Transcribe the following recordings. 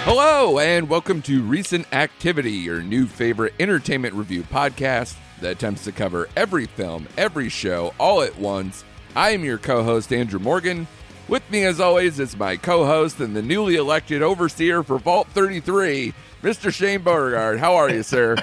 Hello, and welcome to Recent Activity, your new favorite entertainment review podcast that attempts to cover every film, every show, all at once. I am your co-host, Andrew Morgan. With me, as always, is my co-host and the newly elected overseer for Vault 33, Mr. Shane Beauregard. How are you, sir?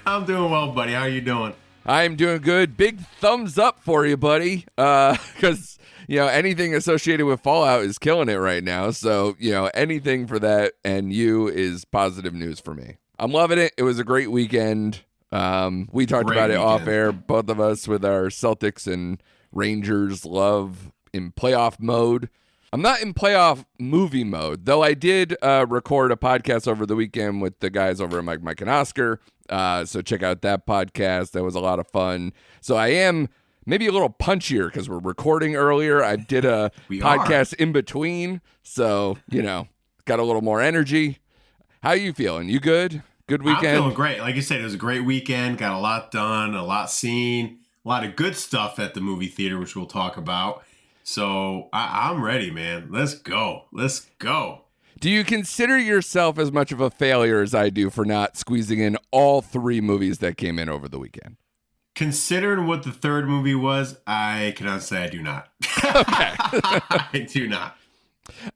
I'm doing well, buddy. How are you doing? I'm doing good. Big thumbs up for you, buddy, because anything associated with Fallout is killing it right now. So, anything for that and you is positive news for me. I'm loving it. It was a great weekend. We talked about it off air, both of us, with our Celtics and Rangers love in playoff mode. I'm not in playoff movie mode, though I did record a podcast over the weekend with the guys over at Mike and Oscar. So check out that podcast. That was a lot of fun. So I am maybe a little punchier because we're recording earlier. I did a podcast in between. So, got a little more energy. How you feeling? You good? Good weekend? I'm feeling great. Like you said, it was a great weekend. Got a lot done, a lot seen, a lot of good stuff at the movie theater, which we'll talk about. So I'm ready, man. Let's go. Let's go. Do you consider yourself as much of a failure as I do for not squeezing in all three movies that came in over the weekend? Considering what the third movie was, I cannot say I do not. Okay. I do not.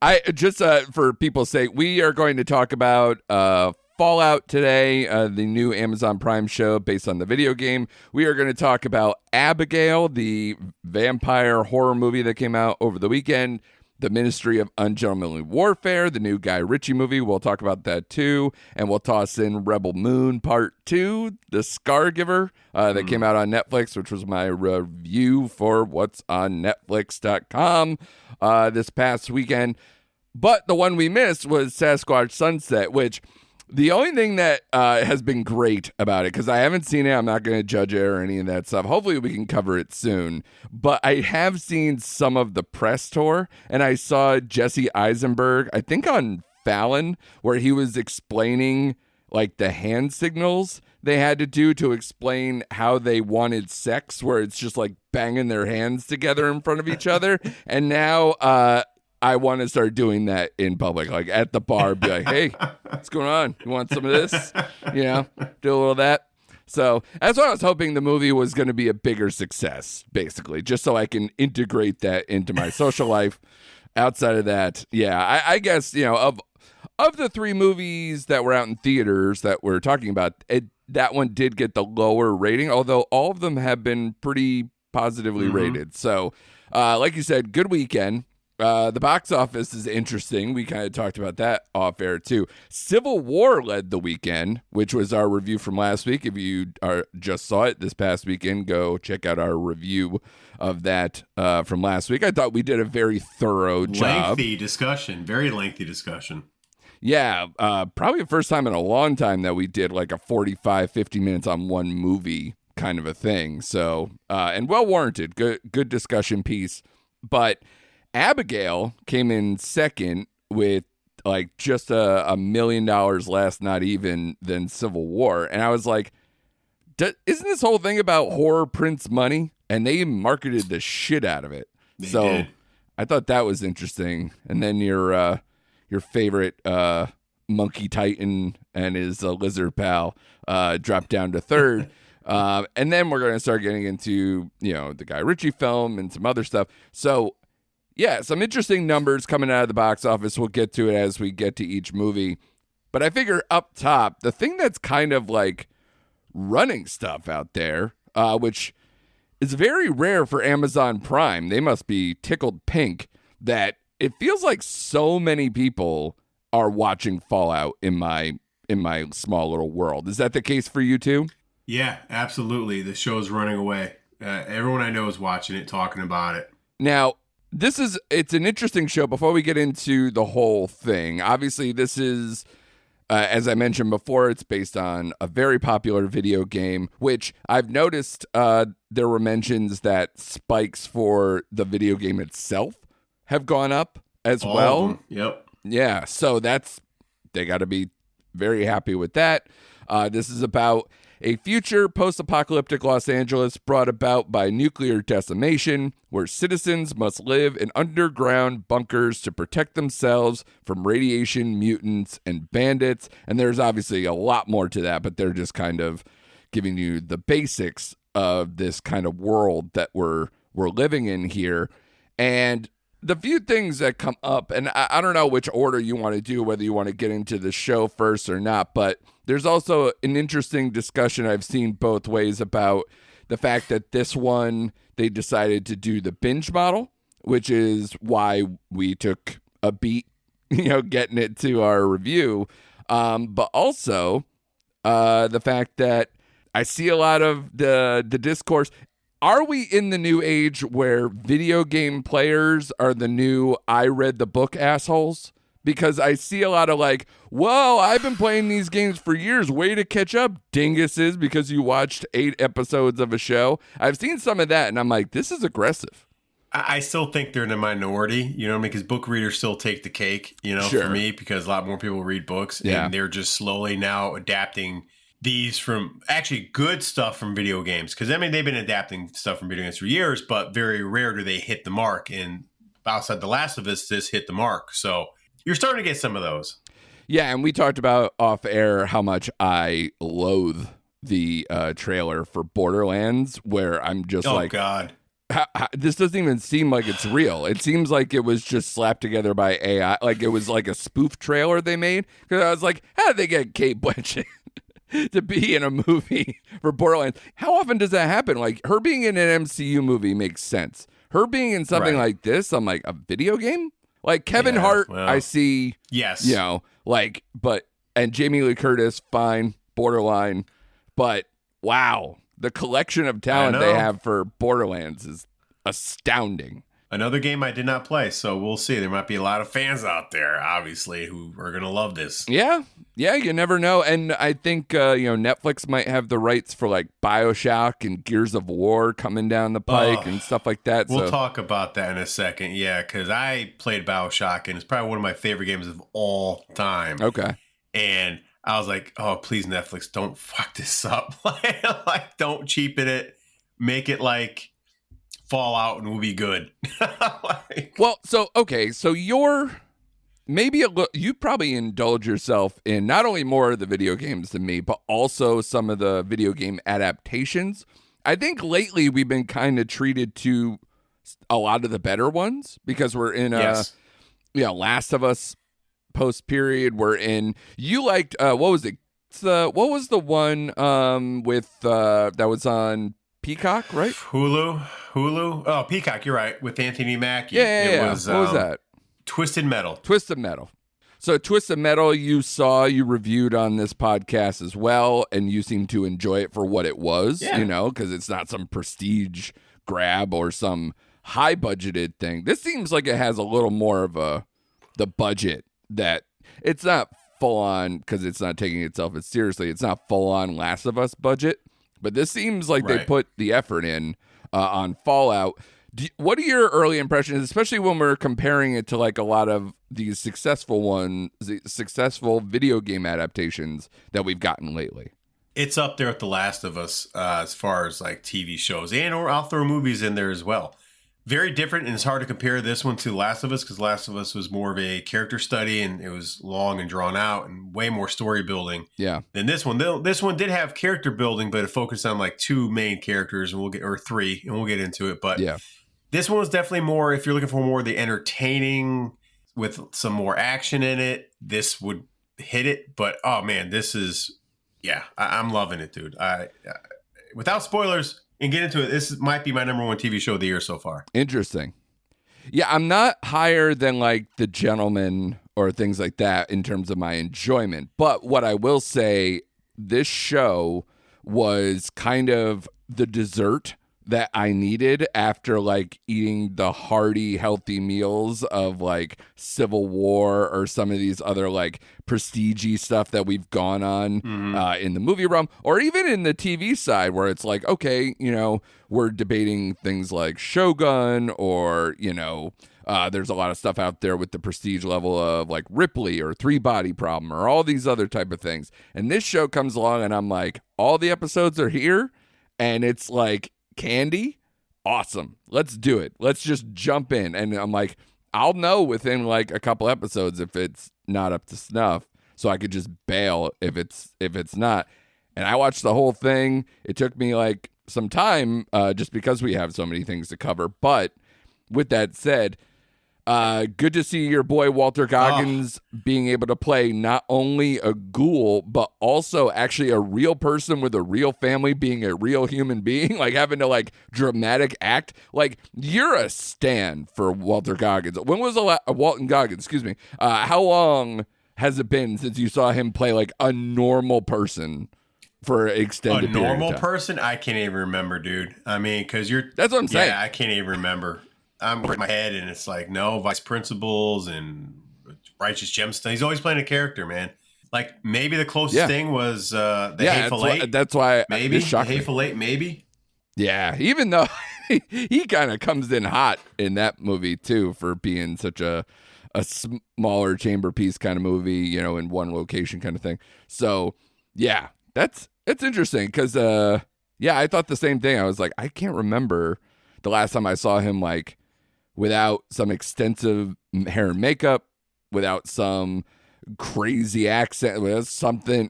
I just for people's sake, we are going to talk about Fallout today, the new Amazon Prime show based on the video game. We are going to talk about Abigail, the vampire horror movie that came out over the weekend. The Ministry of Ungentlemanly Warfare, the new Guy Ritchie movie. We'll talk about that too. And we'll toss in Rebel Moon Part 2, The Scargiver, that came out on Netflix, which was my review for what's on Netflix.com this past weekend. But the one we missed was Sasquatch Sunset, which the only thing that has been great about it, because I haven't seen it, I'm not going to judge it or any of that stuff. Hopefully we can cover it soon. But I have seen some of the press tour, and I saw Jesse Eisenberg, I think on Fallon, where he was explaining like the hand signals they had to do to explain how they wanted sex, where it's just like banging their hands together in front of each other. And now I want to start doing that in public, like at the bar, be like, hey, what's going on? You want some of this? Do a little of that. So that's why I was hoping the movie was going to be a bigger success, basically, just so I can integrate that into my social life. Outside of that, yeah, I guess, of the three movies that were out in theaters that we're talking about, that one did get the lower rating, although all of them have been pretty positively rated. So like you said, good weekend. The box office is interesting. We kind of talked about that off air too. Civil War led the weekend, which was our review from last week. If you just saw it this past weekend, go check out our review of that from last week. I thought we did a very thorough job. Very lengthy discussion. Yeah, probably the first time in a long time that we did like a 45, 50 minutes on one movie kind of a thing. So, and well warranted, good discussion piece. But Abigail came in second with like just $1 million less, not even, than Civil War. And I was like, isn't this whole thing about horror prints money? And they marketed the shit out of it. They did. I thought that was interesting. And then your favorite Monkey Titan and his lizard pal dropped down to third. And then we're going to start getting into, the Guy Ritchie film and some other stuff. So yeah, some interesting numbers coming out of the box office. We'll get to it as we get to each movie. But I figure up top, the thing that's kind of like running stuff out there, which is very rare for Amazon Prime. They must be tickled pink that it feels like so many people are watching Fallout in my small little world. Is that the case for you too? Yeah, absolutely. The show's running away. Everyone I know is watching it, talking about it. Now, it's an interesting show. Before we get into the whole thing, obviously this is, as I mentioned before, it's based on a very popular video game, which I've noticed there were mentions that spikes for the video game itself have gone up as All well. of them. Yep. Yeah, so they got to be very happy with that. This is about A future post-apocalyptic Los Angeles brought about by nuclear decimation, where citizens must live in underground bunkers to protect themselves from radiation, mutants, and bandits. And there's obviously a lot more to that, but they're just kind of giving you the basics of this kind of world that we're living in here. And the few things that come up, and I don't know which order you want to do, whether you want to get into the show first or not, but there's also an interesting discussion I've seen both ways about the fact that this one, they decided to do the binge model, which is why we took a beat, getting it to our review. But also the fact that I see a lot of the discourse. Are we in the new age where video game players are the new I read the book assholes? Because I see a lot of like, whoa, I've been playing these games for years. Way to catch up, dinguses, because you watched 8 episodes of a show. I've seen some of that, and I'm like, this is aggressive. I still think they're in the minority, because book readers still take the cake, Sure. For me, because a lot more people read books. Yeah. And they're just slowly now adapting these from actually good stuff from video games. Because, they've been adapting stuff from video games for years, but very rare do they hit the mark. And outside The Last of Us, this hit the mark. So you're starting to get some of those. Yeah, and we talked about off air how much I loathe the trailer for Borderlands, where I'm just Oh, God. This doesn't even seem like it's real. It seems like it was just slapped together by AI. Like it was like a spoof trailer they made. Because I was like, how did they get Kate Blanchett to be in a movie for Borderlands? How often does that happen? Like her being in an MCU movie makes sense. Her being in something like this, I'm like, a video game? Like Kevin Hart, I see. Yes. And Jamie Lee Curtis, fine, borderline. But wow, the collection of talent they have for Borderlands is astounding. Another game I did not play, so we'll see. There might be a lot of fans out there, obviously, who are going to love this. Yeah, you never know. And I think, Netflix might have the rights for like BioShock and Gears of War coming down the pike and stuff like that. We'll talk about that in a second, because I played BioShock, and it's probably one of my favorite games of all time. Okay. And I was like, oh, please, Netflix, don't fuck this up. Like, don't cheapen it. Make it like Fallout and we'll be good. So you're maybe you probably indulge yourself in not only more of the video games than me, but also some of the video game adaptations. I think lately we've been kind of treated to a lot of the better ones because we're in Last of Us post period. We're in. You liked what was it? What was the one with that was on Peacock, right? Hulu. Oh, Peacock. You're right. With Anthony Mackie. Yeah. What was that? Twisted Metal. So Twisted Metal, you reviewed on this podcast as well, and you seem to enjoy it for what it was. Because it's not some prestige grab or some high budgeted thing. This seems like it has a little more of the budget that it's not full on because it's not taking itself as seriously. It's not full on Last of Us budget. But this seems like they put the effort in on Fallout. What are your early impressions, especially when we're comparing it to like a lot of these successful video game adaptations that we've gotten lately? It's up there with The Last of Us as far as like TV shows, or I'll throw movies in there as well. Very different, and it's hard to compare this one to Last of Us because Last of Us was more of a character study and it was long and drawn out and way more story building. Yeah. Than this one. This one did have character building, but it focused on like 2 main characters, and or 3, and we'll get into it. But this one was definitely more. If you're looking for more of the entertaining with some more action in it, this would hit it. But oh man, this is I'm loving it, dude. Without spoilers. And get into it. This might be my number 1 TV show of the year so far. Interesting. Yeah, I'm not higher than like The Gentleman or things like that in terms of my enjoyment. But what I will say, this show was kind of the dessert that I needed after like eating the hearty, healthy meals of like Civil War or some of these other like prestige-y stuff that we've gone on in the movie realm, or even in the TV side where it's like, okay, we're debating things like Shogun or, There's a lot of stuff out there with the prestige level of like Ripley or Three Body Problem or all these other type of things. And this show comes along and I'm like, all the episodes are here and it's like candy. Awesome. Let's do it. Let's just jump in. And I'm like, I'll know within like a couple episodes if it's not up to snuff. So I could just bail if it's not. And I watched the whole thing. It took me like some time just because we have so many things to cover. But with that said, good to see your boy Walter Goggins being able to play not only a ghoul, but also actually a real person with a real family, being a real human being, like having to like dramatic act. Like you're a stan for Walter Goggins. When was Walton Goggins? Excuse me. How long has it been since you saw him play like a normal person for an extended period of time? A normal person? I can't even remember, dude. I mean, because that's what I'm saying. Yeah, I can't even remember. I'm in my head, and it's like, no, vice principals and righteous gemstones. He's always playing a character, man. Like maybe the closest thing was the Hateful Eight. That's why maybe the Hateful Eight. Maybe. Yeah, even though he kind of comes in hot in that movie too for being such a smaller chamber piece kind of movie, you know, in one location kind of thing. So yeah, it's interesting because I thought the same thing. I was like, I can't remember the last time I saw him like without some extensive hair and makeup, without some crazy accent, with something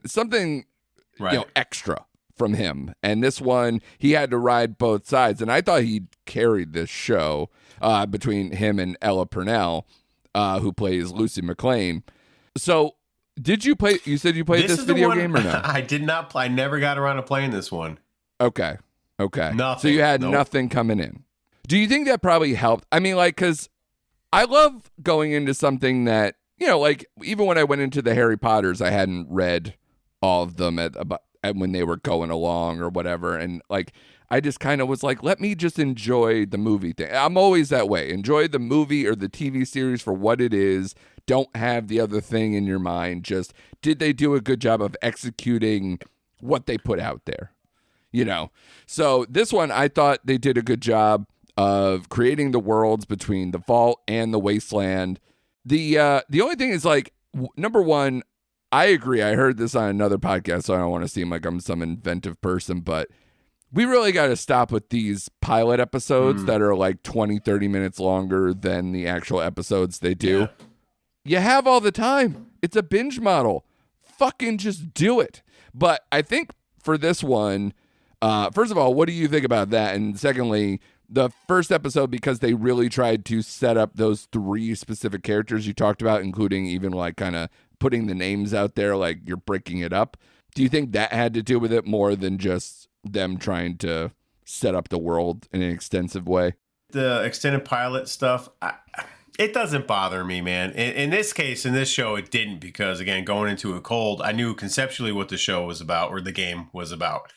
right, you know, extra from him. And this one, he had to ride both sides, and I thought he carried this show between him and Ella Purnell, who plays Lucy McLean. So did you play? You said you played this video game or no? I did not play. I never got around to playing this one. Okay. Nothing. So you had nothing coming in. Do you think that probably helped? I mean, like, because I love going into something that, you know, like, even when I went into the Harry Potters, I hadn't read all of them at when they were going along or whatever. And, like, I just kind of was like, let me just enjoy the movie thing. I'm always that way. Enjoy the movie or the TV series for what it is. Don't have the other thing in your mind. Just, did they do a good job of executing what they put out there? You know? So this one, I thought they did a good job of creating the worlds between the vault and the wasteland. The only thing is, like, number one, I agree. I heard this on another podcast, so I don't want to seem like I'm some inventive person, but we really got to stop with these pilot episodes that are like 20, 30 minutes longer than the actual episodes they do. Yeah. You have all the time. It's a binge model. Fucking just do it. But I think for this one, first of all, what do you think about that? And secondly, the first episode, because they really tried to set up those three specific characters you talked about, including even like kind of putting the names out there, like you're breaking it up. Do you think that had to do with it more than just them trying to set up the world in an extensive way? The extended pilot stuff, it doesn't bother me, man. In this case, in this show, it didn't, because, again, going into it cold, I knew conceptually what the show was about, or the game was about.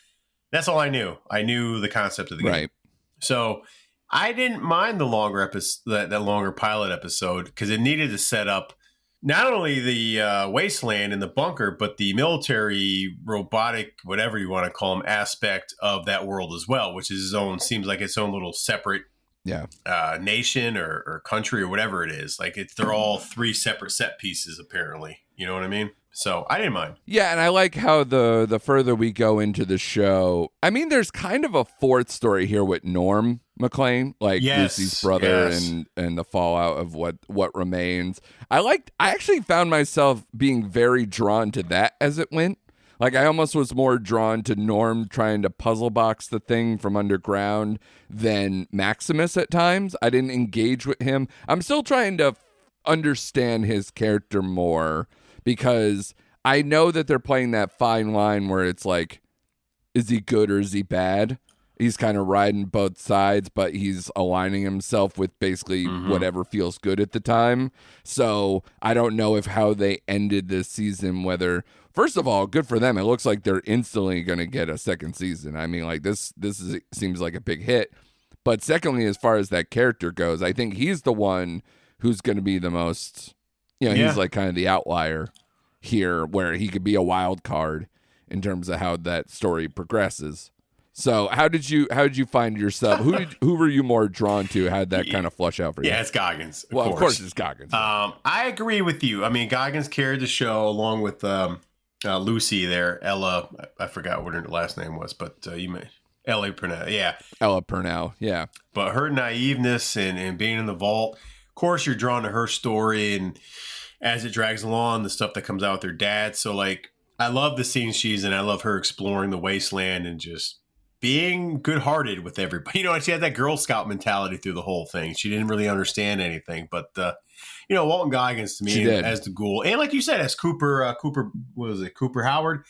That's all I knew. I knew the concept of the game. Right. So I didn't mind the longer episode, that longer pilot episode, because it needed to set up not only the wasteland and the bunker, but the military, robotic, whatever you want to call them, aspect of that world as well, which is seems like its own little separate nation or country or whatever it is. Like they're all three separate set pieces, apparently. You know what I mean? So I didn't mind. Yeah, and I like how the further we go into the show, I mean, there's kind of a fourth story here with Norm McLean, like Lucy's brother, and the fallout of what remains. I actually found myself being very drawn to that as it went. Like, I almost was more drawn to Norm trying to puzzle box the thing from underground than Maximus at times. I didn't engage with him. I'm still trying to understand his character more, because I know that they're playing that fine line where it's like, is he good or is he bad? He's kind of riding both sides, but he's aligning himself with basically whatever feels good at the time. So I don't know if how they ended this season, whether, first of all, good for them. It looks like they're instantly going to get a second season. I mean, like seems like a big hit. But secondly, as far as that character goes, I think he's the one who's going to be the most, he's like kind of the outlier here, where he could be a wild card in terms of how that story progresses. So how did you find yourself? Who were you more drawn to? How did that kind of flush out for you? Yeah, it's Goggins. Of course it's Goggins. I agree with you. I mean, Goggins carried the show along with Lucy there, Ella. I forgot what her last name was, but you may Ella Purnell. Yeah, Ella Purnell. Yeah, but her naiveness and being in the vault. Of course, you're drawn to her story, and as it drags along, the stuff that comes out with her dad. So, like, I love the scenes she's in. I love her exploring the wasteland and just being good-hearted with everybody. You know, she had that Girl Scout mentality through the whole thing. She didn't really understand anything, but Walton Goggins to me as the Ghoul, and like you said, as Cooper, what was it, Cooper Howard,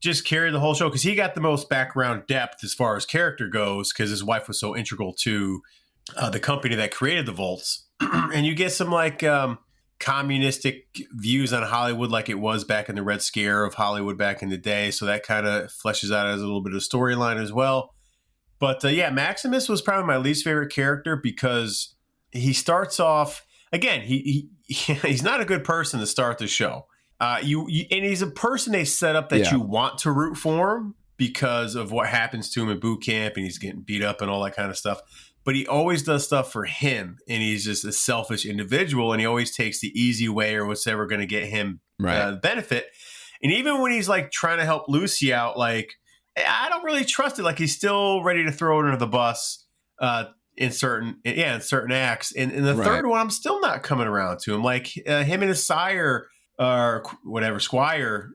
just carried the whole show because he got the most background depth as far as character goes because his wife was so integral to the company that created the vaults, and you get some like communistic views on Hollywood like it was back in the Red Scare of Hollywood back in the day. So that kind of fleshes out as a little bit of storyline as well. But Maximus was probably my least favorite character because he starts off, again, he's not a good person to start the show. And he's a person they set up that you want to root for him because of what happens to him in boot camp and he's getting beat up and all that kind of stuff. But he always does stuff for him, and he's just a selfish individual, and he always takes the easy way or what's ever going to get him benefit. And even when he's like trying to help Lucy out, like, I don't really trust it. Like, he's still ready to throw it under the bus in certain acts. And in the third one, I'm still not coming around to him. Like him and his sire or whatever, Squire.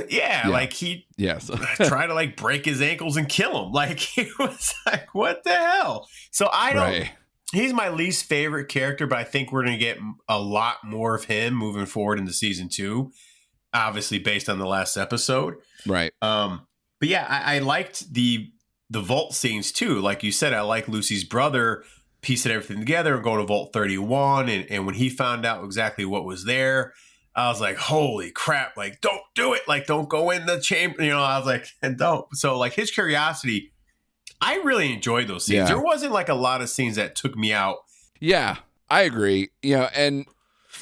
Yeah, like he tried to like break his ankles and kill him. Like he was like, what the hell? So I don't. He's my least favorite character, but I think we're going to get a lot more of him moving forward into season 2. Obviously, based on the last episode, right? But yeah, I liked the vault scenes too. Like you said, I like Lucy's brother piecing everything together and going to Vault 31, and when he found out exactly what was there. I was like, holy crap, like, don't do it. Like, don't go in the chamber. You know, I was like, and don't. So, like, his curiosity, I really enjoyed those scenes. There wasn't, like, a lot of scenes that took me out. Yeah, I agree. You know, and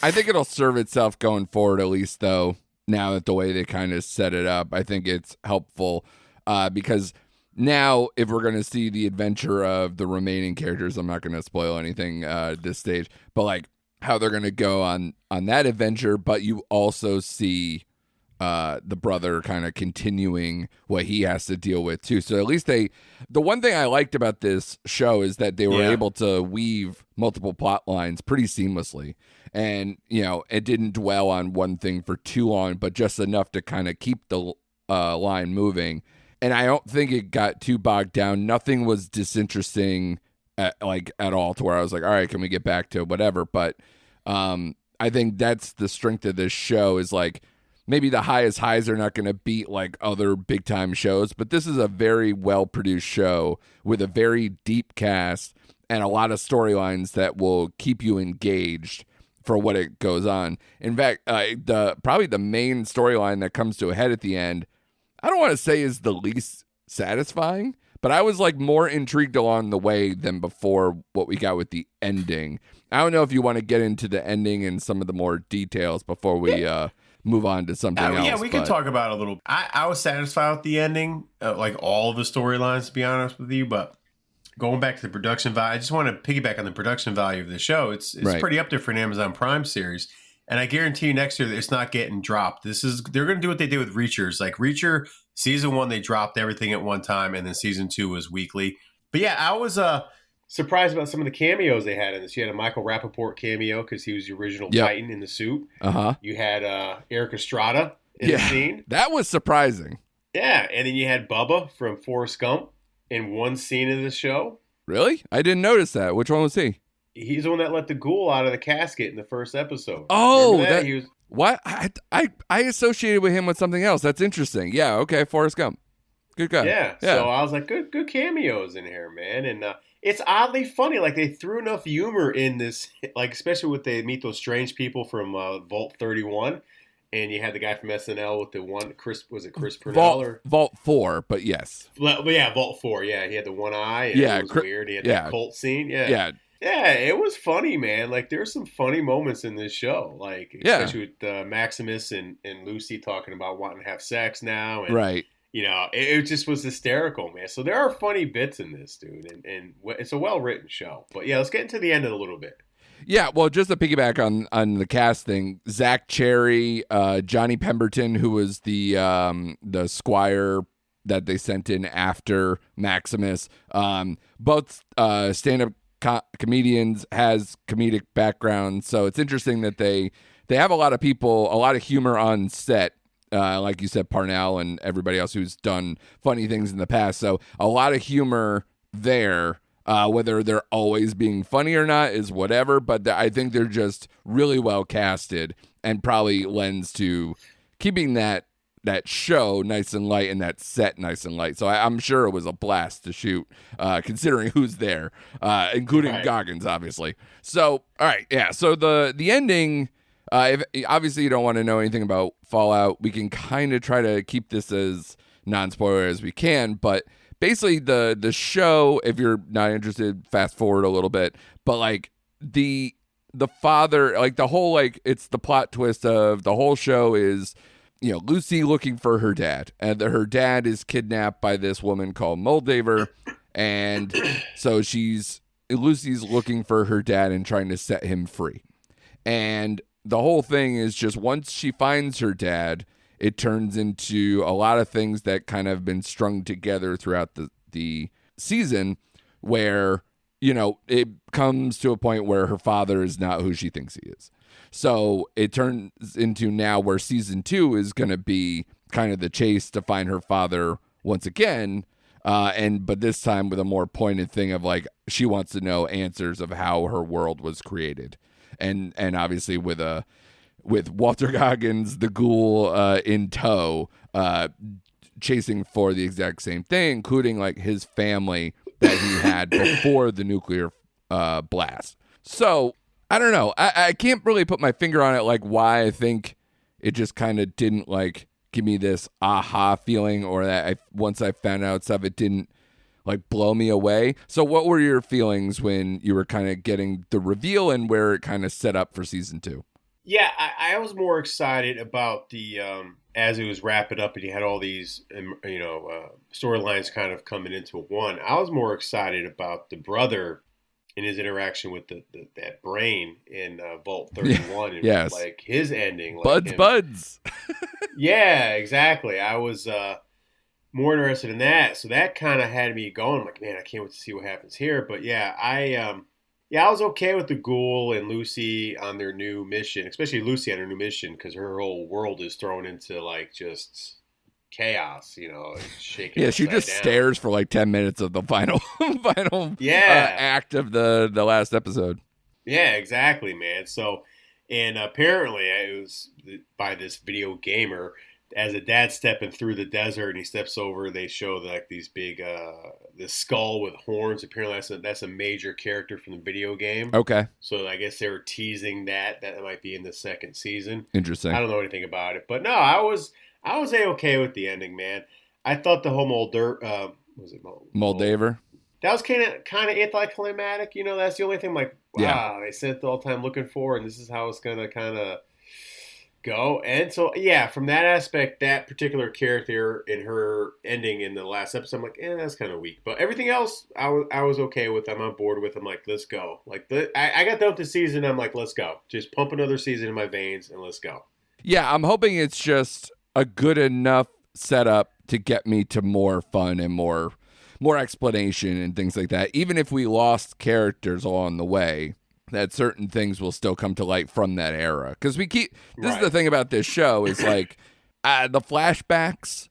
I think it'll serve itself going forward, at least, though, now that the way they kind of set it up. I think it's helpful because now if we're going to see the adventure of the remaining characters, I'm not going to spoil anything at this stage, but, like, how they're going to go on that adventure, but you also see the brother kind of continuing what he has to deal with too. So at least the one thing I liked about this show is that they were able to weave multiple plot lines pretty seamlessly. And, you know, it didn't dwell on one thing for too long, but just enough to kind of keep the line moving. And I don't think it got too bogged down. Nothing was disinteresting at all to where I was like, all right, can we get back to whatever? But I think that's the strength of this show is like maybe the highest highs are not going to beat like other big time shows, but this is a very well produced show with a very deep cast and a lot of storylines that will keep you engaged for what it goes on. In fact, probably the main storyline that comes to a head at the end, I don't want to say is the least satisfying, but I was like more intrigued along the way than before what we got with the ending. I don't know if you want to get into the ending and some of the more details before we move on to something else. Yeah, we can talk about it a little. I was satisfied with the ending, like all of the storylines, to be honest with you. But going back to the production value, I just want to piggyback on the production value of the show. It's pretty up there for an Amazon Prime series. And I guarantee you next year it's not getting dropped. They're going to do what they did with Reachers. Like Reacher, season 1, they dropped everything at one time, and then season 2 was weekly. But yeah, I was surprised about some of the cameos they had in this. You had a Michael Rappaport cameo because he was the original Titan in the suit. You had Eric Estrada in the scene. That was surprising. Yeah, and then you had Bubba from Forrest Gump in one scene of the show. Really? I didn't notice that. Which one was he? He's the one that let the ghoul out of the casket in the first episode. Oh, he was. What? I associated with him with something else. That's interesting. Yeah. Okay. Forrest Gump. Good guy. Yeah. So I was like, good cameos in here, man. And it's oddly funny. Like they threw enough humor in this, like especially when they meet those strange people from Vault 31, and you had the guy from SNL with the one Chris Purnell Vault 4, but yes. Well, yeah, Vault 4. Yeah, he had the one eye. And it was weird. He had that cult scene. Yeah. Yeah, it was funny, man. Like, there's some funny moments in this show. Like, especially with Maximus and Lucy talking about wanting to have sex now. And, right. it just was hysterical, man. So there are funny bits in this, dude, and it's a well-written show. But yeah, let's get into the end of it a little bit. Yeah, well, just to piggyback on the casting, Zach Cherry, Johnny Pemberton, who was the squire that they sent in after Maximus, both stand-up comedians, has comedic backgrounds, so it's interesting that they have a lot of people, a lot of humor on set. Like you said, Parnell and everybody else who's done funny things in the past. So a lot of humor there. Whether they're always being funny or not is whatever, but I think they're just really well casted and probably lends to keeping that show nice and light and that set nice and light. So I'm sure it was a blast to shoot, considering who's there, including Goggins, obviously. So, all right, yeah. So the ending. If obviously you don't want to know anything about Fallout, we can kind of try to keep this as non-spoiler as we can, but basically the show, if you're not interested, fast forward a little bit, but like the father, like the whole, like it's the plot twist of the whole show is, Lucy looking for her dad, and her dad is kidnapped by this woman called Moldaver, and so Lucy's looking for her dad and trying to set him free. And the whole thing is just once she finds her dad, it turns into a lot of things that kind of been strung together throughout the season where, it comes to a point where her father is not who she thinks he is. So it turns into now where season 2 is going to be kind of the chase to find her father once again. But this time with a more pointed thing of like, she wants to know answers of how her world was created. And obviously with Walter Goggins, the ghoul, in tow, chasing for the exact same thing, including like his family that he had before the nuclear blast. So I don't know. I can't really put my finger on it, like why I think it just kind of didn't like give me this aha feeling, or that once I found out stuff, it didn't like blow me away. So what were your feelings when you were kind of getting the reveal and where it kind of set up for season 2? Yeah, I was more excited about the as it was wrapping up and you had all these storylines kind of coming into one. I was more excited about the brother and his interaction with that brain in Vault 31 and yes. like his ending, like Buds. Yeah, exactly. I was more interested in that, so that kind of had me going. I'm like, man, I can't wait to see what happens here. But yeah, I was okay with the ghoul and Lucy on their new mission, especially Lucy on her new mission, because her whole world is thrown into like just chaos, shaking. Yeah, she just stares for like 10 minutes of the final act of the last episode. Yeah, exactly, man. So, and apparently it was by this video gamer. As a dad stepping through the desert and he steps over, they show like these big, this skull with horns. Apparently that's a major character from the video game. Okay. So I guess they were teasing that might be in the second season. Interesting. I don't know anything about it, but no, I was okay with the ending, man. I thought the whole Moldaver? That was kind of anticlimactic. That's the only thing. I'm like, wow, they spent all the time looking for, and this is how it's gonna kind of go. And so, yeah, from that aspect, that particular character in her ending in the last episode, I'm like, that's kind of weak. But everything else, I was okay with. I'm on board with. I'm like, let's go. Like, I got done with the season. I'm like, let's go. Just pump another season in my veins and let's go. Yeah, I'm hoping it's just a good enough setup to get me to more fun and more explanation and things like that. Even if we lost characters along the way, that certain things will still come to light from that era. Because this is the thing about this show is like the flashbacks,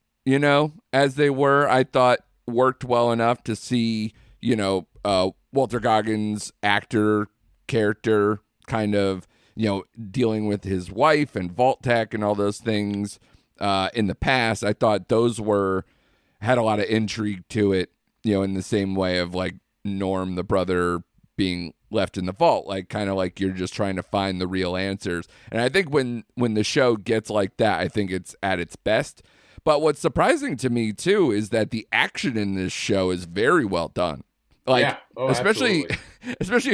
as they were, I thought worked well enough to see, Walter Goggins' actor character kind of, dealing with his wife and Vault Tech and all those things in the past. I thought those had a lot of intrigue to it, in the same way of like Norm, the brother, being left in the vault, like kind of like you're just trying to find the real answers. And I think when the show gets like that, I think it's at its best. But what's surprising to me too is that the action in this show is very well done. Like, especially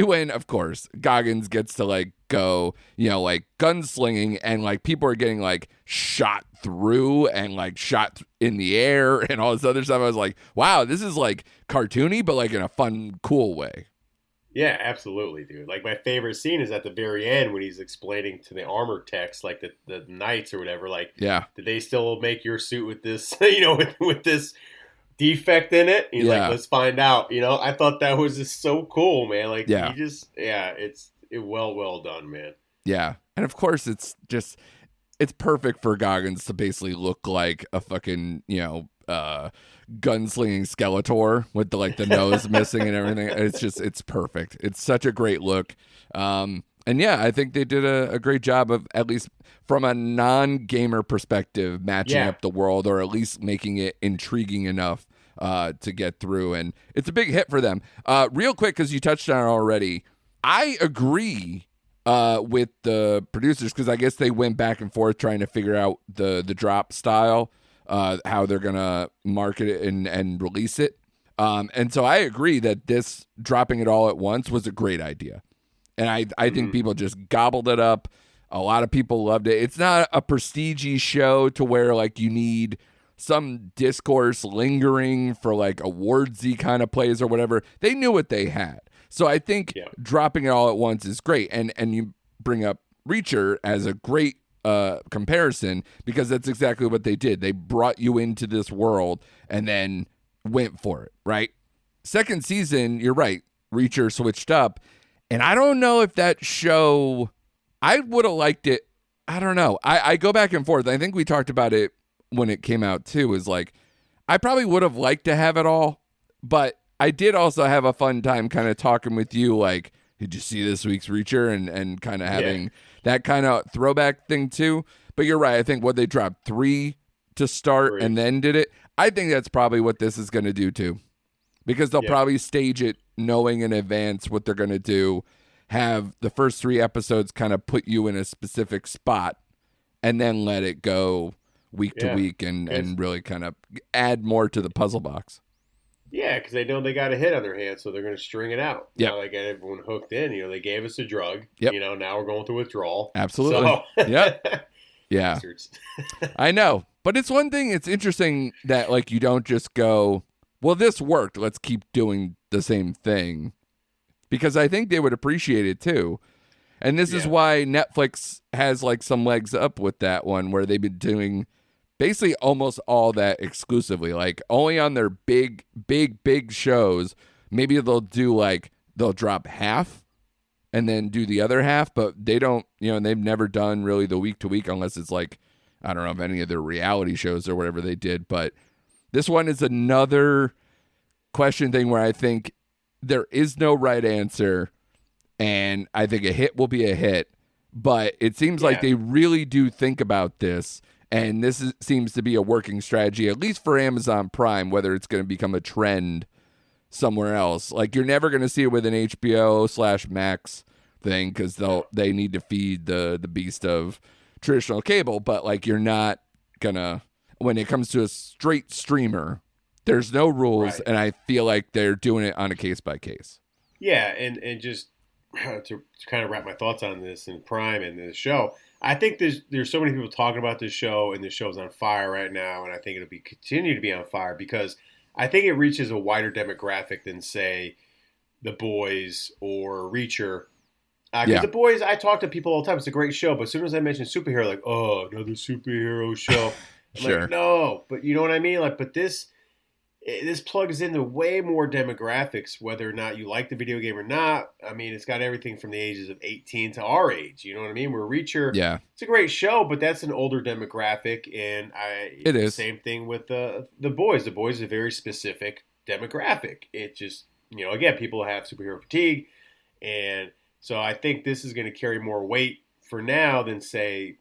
when, of course, Goggins gets to like go, like gunslinging, and like people are getting like shot through and like shot in the air and all this other stuff. I was like, wow, this is like cartoony, but like in a fun, cool way. Yeah, absolutely, dude. Like my favorite scene is at the very end when he's explaining to the armor techs, like the knights or whatever, like, did they still make your suit with this, with this defect in it? He's like, let's find out. I thought that was just so cool, man. Like, it's well done, man. Yeah, and of course it's perfect for Goggins to basically look like a fucking gunslinging Skeletor with the nose missing and everything. It's perfect. It's such a great look. And yeah, I think they did a great job of, at least from a non-gamer perspective, matching up the world, or at least making it intriguing enough to get through. And it's a big hit for them. Real quick, because you touched on it already, I agree with the producers, because I guess they went back and forth trying to figure out the drop style, how they're going to market it and release it. And so I agree that this dropping it all at once was a great idea. And I think people just gobbled it up. A lot of people loved it. It's not a prestige show to where like you need some discourse lingering for like awardsy kind of plays or whatever. They knew what they had. So I think dropping it all at once is great. And you bring up Reacher as a great comparison, because that's exactly what they did. They brought you into this world and then went for it, right? Second season, you're right, Reacher switched up, and I don't know if that show, I would have liked it. I don't know. I go back and forth. I think we talked about it when it came out too, is like, I probably would have liked to have it all, but I did also have a fun time kind of talking with you, like, did you see this week's Reacher, and kind of having that kind of throwback thing too. But you're right. I think what they dropped 3 to start and then did it. I think that's probably what this is going to do too, because they'll probably stage it knowing in advance what they're going to do, have the first 3 episodes kind of put you in a specific spot, and then let it go week to week and really kind of add more to the puzzle box. Yeah, because they know they got a hit on their hands, so they're going to string it out. Yeah, they got everyone hooked in. They gave us a drug. Yep. Now we're going through withdrawal. Absolutely. So. Yeah. I know, but it's one thing. It's interesting that like you don't just go, well, this worked, let's keep doing the same thing, because I think they would appreciate it too. And this is why Netflix has like some legs up with that one, where they've been doing basically almost all that exclusively, like only on their big shows. Maybe they'll drop half and then do the other half, but they don't, they've never done really the week to week, unless it's like, I don't know, if any of their reality shows or whatever they did. But this one is another question thing where I think there is no right answer, and I think a hit will be a hit, but it seems like they really do think about this. And this seems to be a working strategy, at least for Amazon Prime, whether it's going to become a trend somewhere else. Like, you're never going to see it with an HBO/Max thing, because they need to feed the beast of traditional cable. But like, you're not going to, when it comes to a straight streamer, there's no rules. And I feel like they're doing it on a case by case. Yeah. And just to kind of wrap my thoughts on this in Prime and the show, I think there's so many people talking about this show, and this show's on fire right now, and I think it'll continue to be on fire, because I think it reaches a wider demographic than, say, The Boys or Reacher. Because The Boys, I talk to people all the time. It's a great show, but as soon as I mention superhero, like, oh, another superhero show. I'm like, no, but you know what I mean? Like, but this plugs into way more demographics, whether or not you like the video game or not. I mean, it's got everything from the ages of 18 to our age. You know what I mean? Where Reacher, it's a great show, but that's an older demographic, and it is. Same thing with the Boys. The Boys is a very specific demographic. It just, again, people have superhero fatigue, and so I think this is going to carry more weight for now than, say,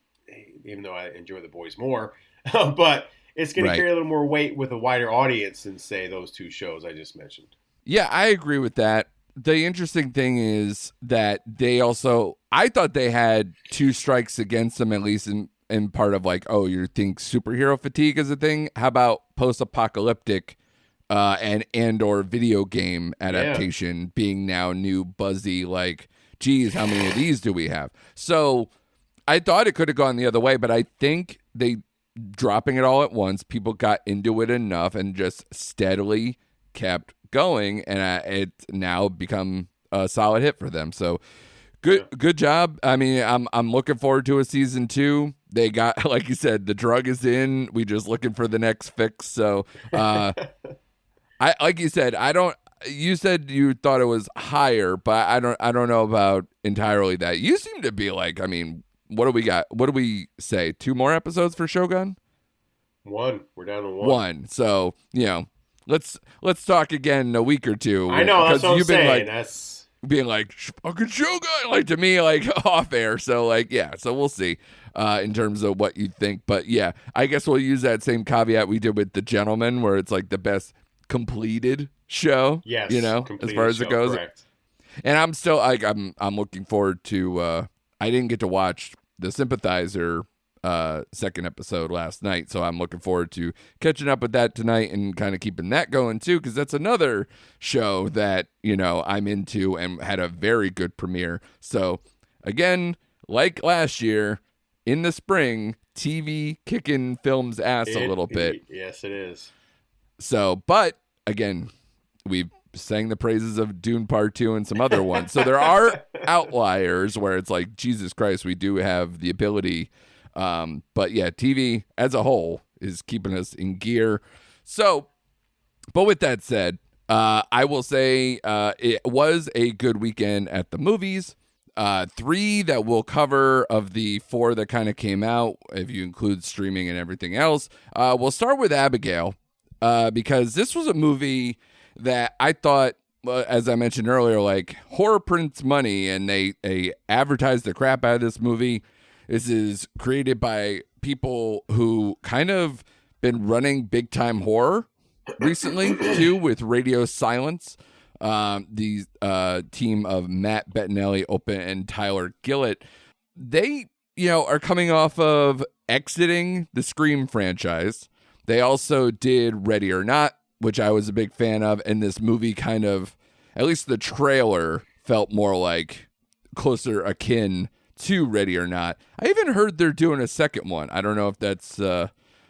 even though I enjoy The Boys more, but it's going to carry a little more weight with a wider audience than, say, those 2 shows I just mentioned. Yeah, I agree with that. The interesting thing is that they also, I thought they had 2 strikes against them, at least in part of like, oh, you think superhero fatigue is a thing? How about post-apocalyptic and or video game adaptation being now new, buzzy, like geez, how many of these do we have? So I thought it could have gone the other way, but I think they dropping it all at once, people got into it enough and just steadily kept going, and it's now become a solid hit for them. So good job. I mean, I'm looking forward to a season 2. They got, like you said, the drug is in. We just looking for the next fix. So I like you said, you said you thought it was higher, but I don't know about entirely that. You seem to be like, I mean, what do we got? What do we say? 2 more episodes for Shogun? 1. We're down to 1. 1. So, let's talk again in a week or 2. I know, that's what I'm saying. Like, that's being like, fucking Shogun, like to me, like off air. So like, yeah, so we'll see in terms of what you think. But yeah, I guess we'll use that same caveat we did with The Gentleman, where it's like the best completed show, yes, as far as it goes. Correct. And I'm still like, I'm looking forward to, I didn't get to watch The Sympathizer second episode last night, so I'm looking forward to catching up with that tonight and kind of keeping that going too, because that's another show that I'm into and had a very good premiere. So again, like last year in the spring, TV kicking film's ass a little bit. Yes, it is. So, but again, we've sang the praises of Dune Part 2 and some other ones. So there are outliers where it's like, Jesus Christ, we do have the ability. But yeah, TV as a whole is keeping us in gear. So, but with that said, I will say it was a good weekend at the movies. 3 that we'll cover of the 4 that kind of came out, if you include streaming and everything else. We'll start with Abigail, because this was a movie that I thought, as I mentioned earlier, like horror prints money, and they advertised the crap out of this movie. This is created by people who kind of been running big time horror recently too, with Radio Silence. The team of Matt Bettinelli, Open, and Tyler Gillett. They, are coming off of exiting the Scream franchise. They also did Ready or Not, which I was a big fan of, and this movie kind of, at least the trailer, felt more like closer akin to Ready or Not. I even heard they're doing a second one. I don't know if that's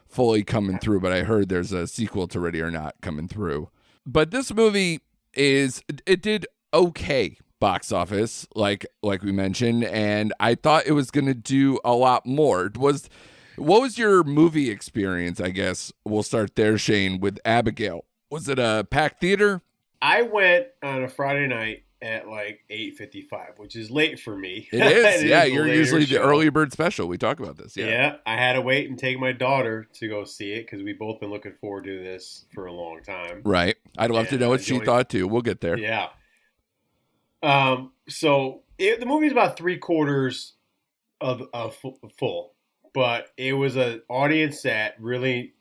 fully coming through, but I heard there's a sequel to Ready or Not coming through. But this movie it did okay box office, like we mentioned, and I thought it was going to do a lot more. What was your movie experience? I guess we'll start there, Shane, with Abigail. Was it a packed theater? I went on a Friday night at like 8:55, which is late for me. It is. Yeah, you're usually the early bird special. We talk about this. Yeah, I had to wait and take my daughter to go see it because we've both been looking forward to this for a long time. Right. I'd love to know what she thought too. We'll get there. Yeah. So the movie's about 3/4 of full, but it was an audience that really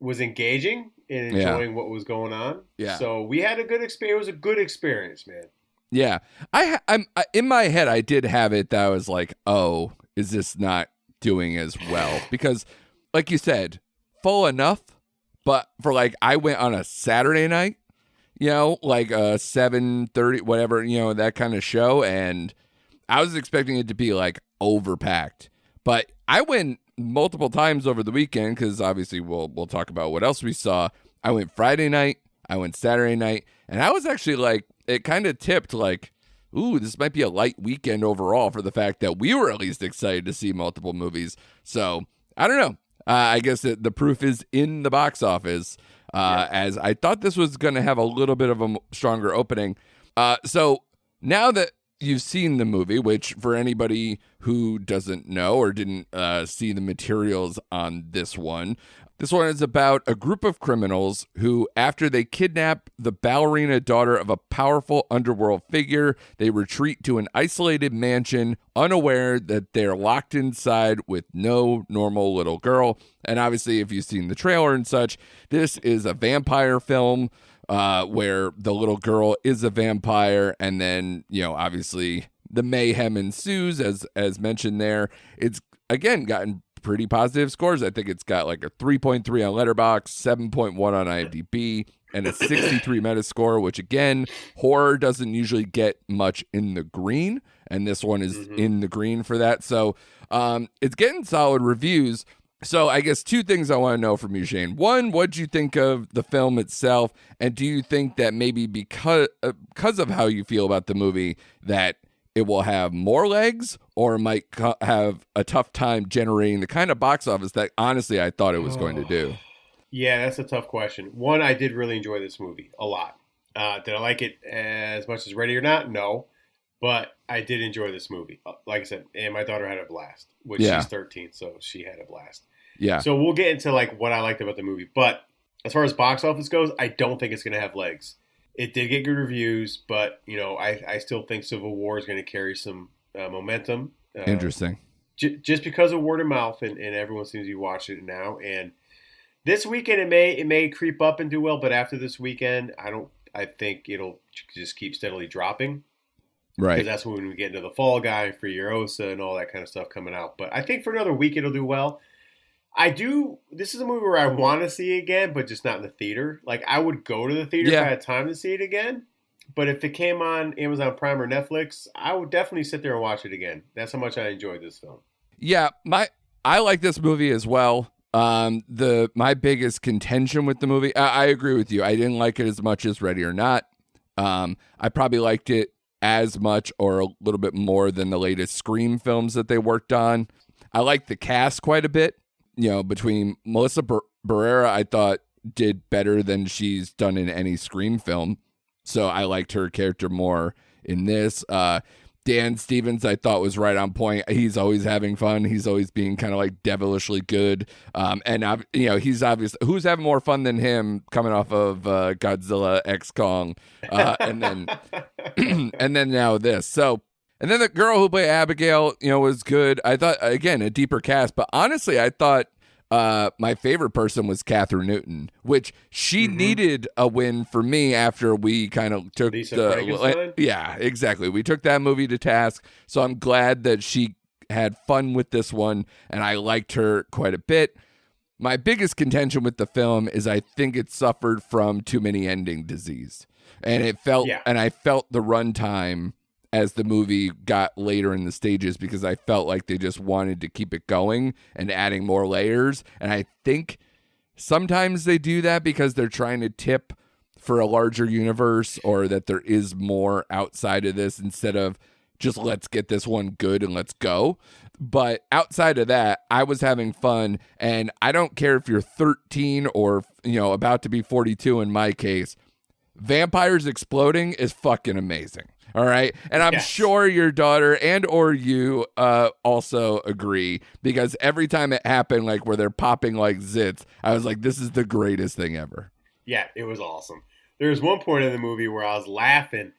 was engaging and enjoying what was going on. Yeah. So we had a good experience. It was a good experience, man. Yeah, I'm in my head. I did have it that I was like, "Oh, is this not doing as well?" Because, like you said, full enough. But for like, I went on a Saturday night, like a 7:30, whatever, that kind of show, and I was expecting it to be like overpacked. But I went multiple times over the weekend because obviously we'll talk about what else we saw. I went Friday night, I went Saturday night, and I was actually like, it kind of tipped like, ooh, this might be a light weekend overall for the fact that we were at least excited to see multiple movies. So I don't know. I guess the proof is in the box office, as I thought this was going to have a little bit of a stronger opening. So now that you've seen the movie, which for anybody who doesn't know or didn't see the materials on this one is about a group of criminals who, after they kidnap the ballerina daughter of a powerful underworld figure, they retreat to an isolated mansion, unaware that they're locked inside with no normal little girl. And obviously, if you've seen the trailer and such, this is a vampire film where the little girl is a vampire, and then, obviously the mayhem ensues, as mentioned there. It's, again, gotten pretty positive scores. I think it's got like a 3.3 on Letterboxd, 7.1 on IMDb. and a 63 Metascore, which again, horror doesn't usually get much in the green, and this one is in the green for that. So it's getting solid reviews. So I guess two things I want to know from you, Shane. One, what do you think of the film itself? And do you think that maybe because of how you feel about the movie that it will have more legs or might have a tough time generating the kind of box office that honestly I thought it was going to do? Yeah, that's a tough question. One, I did really enjoy this movie a lot. Did I like it as much as Ready or Not? No. But I did enjoy this movie. Like I said, and my daughter had a blast, which she's 13, so she had a blast. Yeah. So we'll get into like what I liked about the movie. But as far as box office goes, I don't think it's going to have legs. It did get good reviews, but I still think Civil War is going to carry some momentum. Interesting. Just because of word of mouth, and everyone seems to be watching it now. And this weekend it may creep up and do well, but after this weekend, I think it'll just keep steadily dropping. Right. Because that's when we get into the Fall Guy, Furiosa, and all that kind of stuff coming out. But I think for another week it'll do well. This is a movie where I want to see it again, but just not in the theater. Like, I would go to the theater if I had time to see it again. But if it came on Amazon Prime or Netflix, I would definitely sit there and watch it again. That's how much I enjoyed this film. Yeah, I like this movie as well. My biggest contention with the movie, I agree with you. I didn't like it as much as Ready or Not. I probably liked it as much or a little bit more than the latest Scream films that they worked on. I like the cast quite a bit. Between Melissa Barrera, I thought did better than she's done in any Scream film. So I liked her character more in this. Dan Stevens, I thought was right on point. He's always having fun. He's always being kind of like devilishly good. And he's obvious. Who's having more fun than him coming off of Godzilla X Kong, and then and then now this. So. And then the girl who played Abigail, was good. I thought, again, a deeper cast. But honestly, I thought my favorite person was Catherine Newton, which she needed a win for me after we kind of took yeah, exactly. We took that movie to task. So I'm glad that she had fun with this one, and I liked her quite a bit. My biggest contention with the film is I think it suffered from too many ending disease. And it felt, and I felt the runtime as the movie got later in the stages because I felt like they just wanted to keep it going and adding more layers. And I think sometimes they do that because they're trying to tip for a larger universe or that there is more outside of this instead of just let's get this one good and let's go. But outside of that, I was having fun. And I don't care if you're 13 or, about to be 42 in my case. Vampires exploding is fucking amazing. All right. And I'm sure your daughter and or you also agree because every time it happened, like where they're popping like zits, I was like, this is the greatest thing ever. Yeah, it was awesome. There was one point in the movie where I was laughing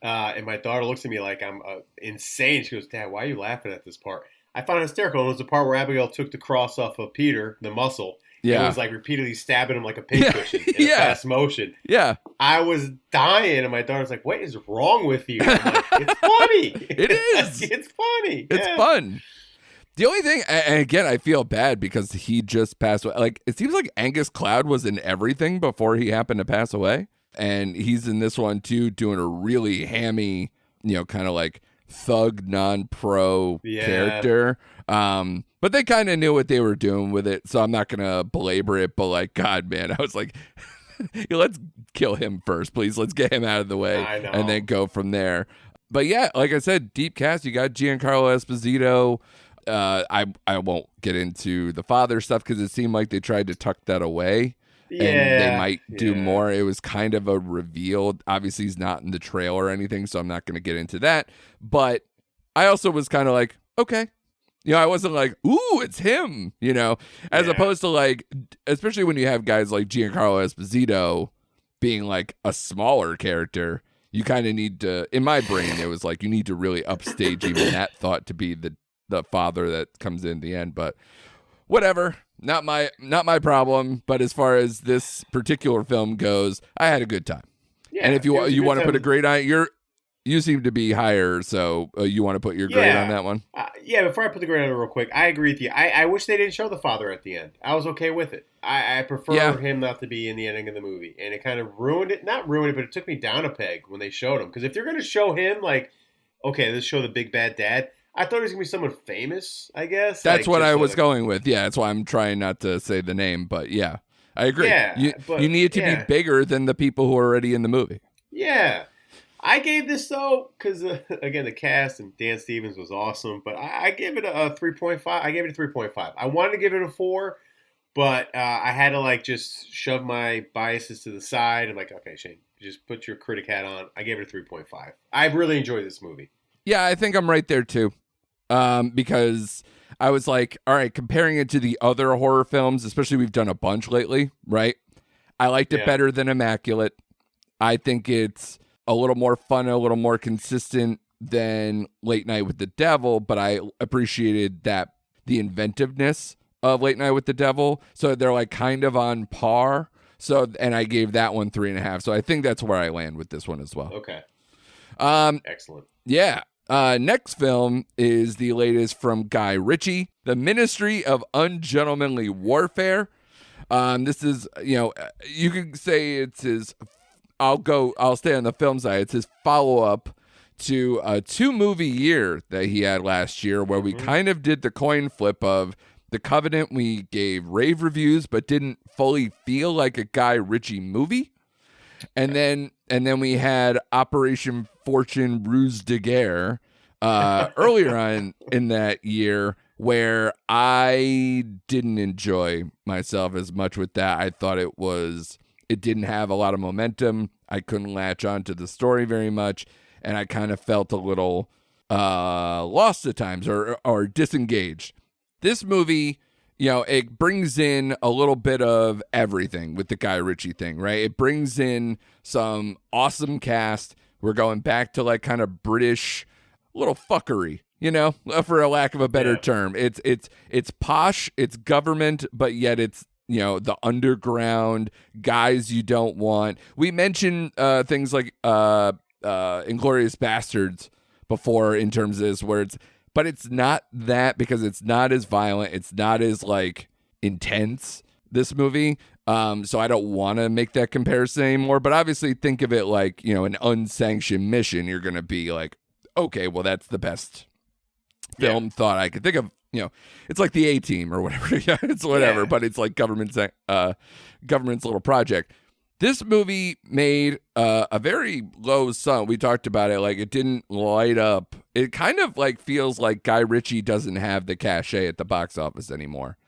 and my daughter looks at me like I'm insane. She goes, Dad, why are you laughing at this part? I found it hysterical. It was the part where Abigail took the cross off of Peter, the muscle. Yeah. It was like repeatedly stabbing him like a pincushion in fast motion. Yeah. I was dying, and my daughter's like, what is wrong with you? I'm like, it's funny. It is. It's funny. It's fun. The only thing, and again, I feel bad because he just passed away. Like, it seems like Angus Cloud was in everything before he happened to pass away. And he's in this one, too, doing a really hammy, kind of like thug non-pro character. But they kind of knew what they were doing with it, so I'm not going to belabor it. But, like, God, man, I was like, let's kill him first, please. Let's get him out of the way and then go from there. But, yeah, like I said, deep cast. You got Giancarlo Esposito. I won't get into the father stuff because it seemed like they tried to tuck that away. And they might do more. It was kind of a reveal. Obviously, he's not in the trailer or anything, so I'm not going to get into that. But I also was kind of like, okay. I wasn't like, ooh, it's him, as opposed to like, especially when you have guys like Giancarlo Esposito being like a smaller character, you kind of need to, in my brain, it was like, you need to really upstage even that thought to be the father that comes in the end. But whatever, not my problem. But as far as this particular film goes, I had a good time. Yeah, and if you want to put a grade on it, you seem to be higher, so you want to put your grade on that one? Before I put the grade on it real quick, I agree with you. I wish they didn't show the father at the end. I was okay with it. I prefer him not to be in the ending of the movie. And it kind of ruined it. Not ruined it, but it took me down a peg when they showed him. Because if they're going to show him, like, okay, let's show the big bad dad, I thought it was going to be someone famous, I guess. That's what I was going with. Yeah, that's why I'm trying not to say the name. But yeah, I agree. Yeah, you need it to be bigger than the people who are already in the movie. Yeah. I gave this, though, because, again, the cast and Dan Stevens was awesome, but I gave it a 3.5. I gave it a 3.5. I wanted to give it a 4, but I had to, like, just shove my biases to the side. I'm like, okay, Shane, just put your critic hat on. I gave it a 3.5. I really enjoyed this movie. Yeah, I think I'm right there, too, because I was like, all right, comparing it to the other horror films, especially we've done a bunch lately, right? I liked it better than Immaculate. I think it's a little more fun, a little more consistent than Late Night with the Devil, but I appreciated that the inventiveness of Late Night with the Devil. So they're like kind of on par. So, and I gave that one 3.5. So I think that's where I land with this one as well. Okay. Excellent. Yeah. Next film is the latest from Guy Ritchie, The Ministry of Ungentlemanly Warfare. This is, you could say it's his, I'll stay on the film side. It's his follow-up to a 2-movie year that he had last year where we kind of did the coin flip of The Covenant. We gave rave reviews, but didn't fully feel like a Guy Ritchie movie. And then we had Operation Fortune Ruse de Guerre earlier on in that year where I didn't enjoy myself as much with that. I thought it didn't have a lot of momentum. I couldn't latch on to the story very much, and I kind of felt a little lost at times or disengaged. This movie, it brings in a little bit of everything with the Guy Ritchie thing, right? It brings in some awesome cast. We're going back to like kind of British little fuckery, for a lack of a better term. It's posh, it's government, but yet it's the underground guys you don't want. We mentioned things like Inglourious Bastards before in terms of this, but it's not that because it's not as violent. It's not as like intense, this movie. So I don't want to make that comparison anymore, but obviously think of it like, an unsanctioned mission. You're going to be like, okay, well, that's the best film thought I could think of. It's like the A-Team or whatever. It's whatever, but it's like government's little project. This movie made a very low sum. We talked about it. Like, it didn't light up. It kind of like feels like Guy Ritchie doesn't have the cachet at the box office anymore.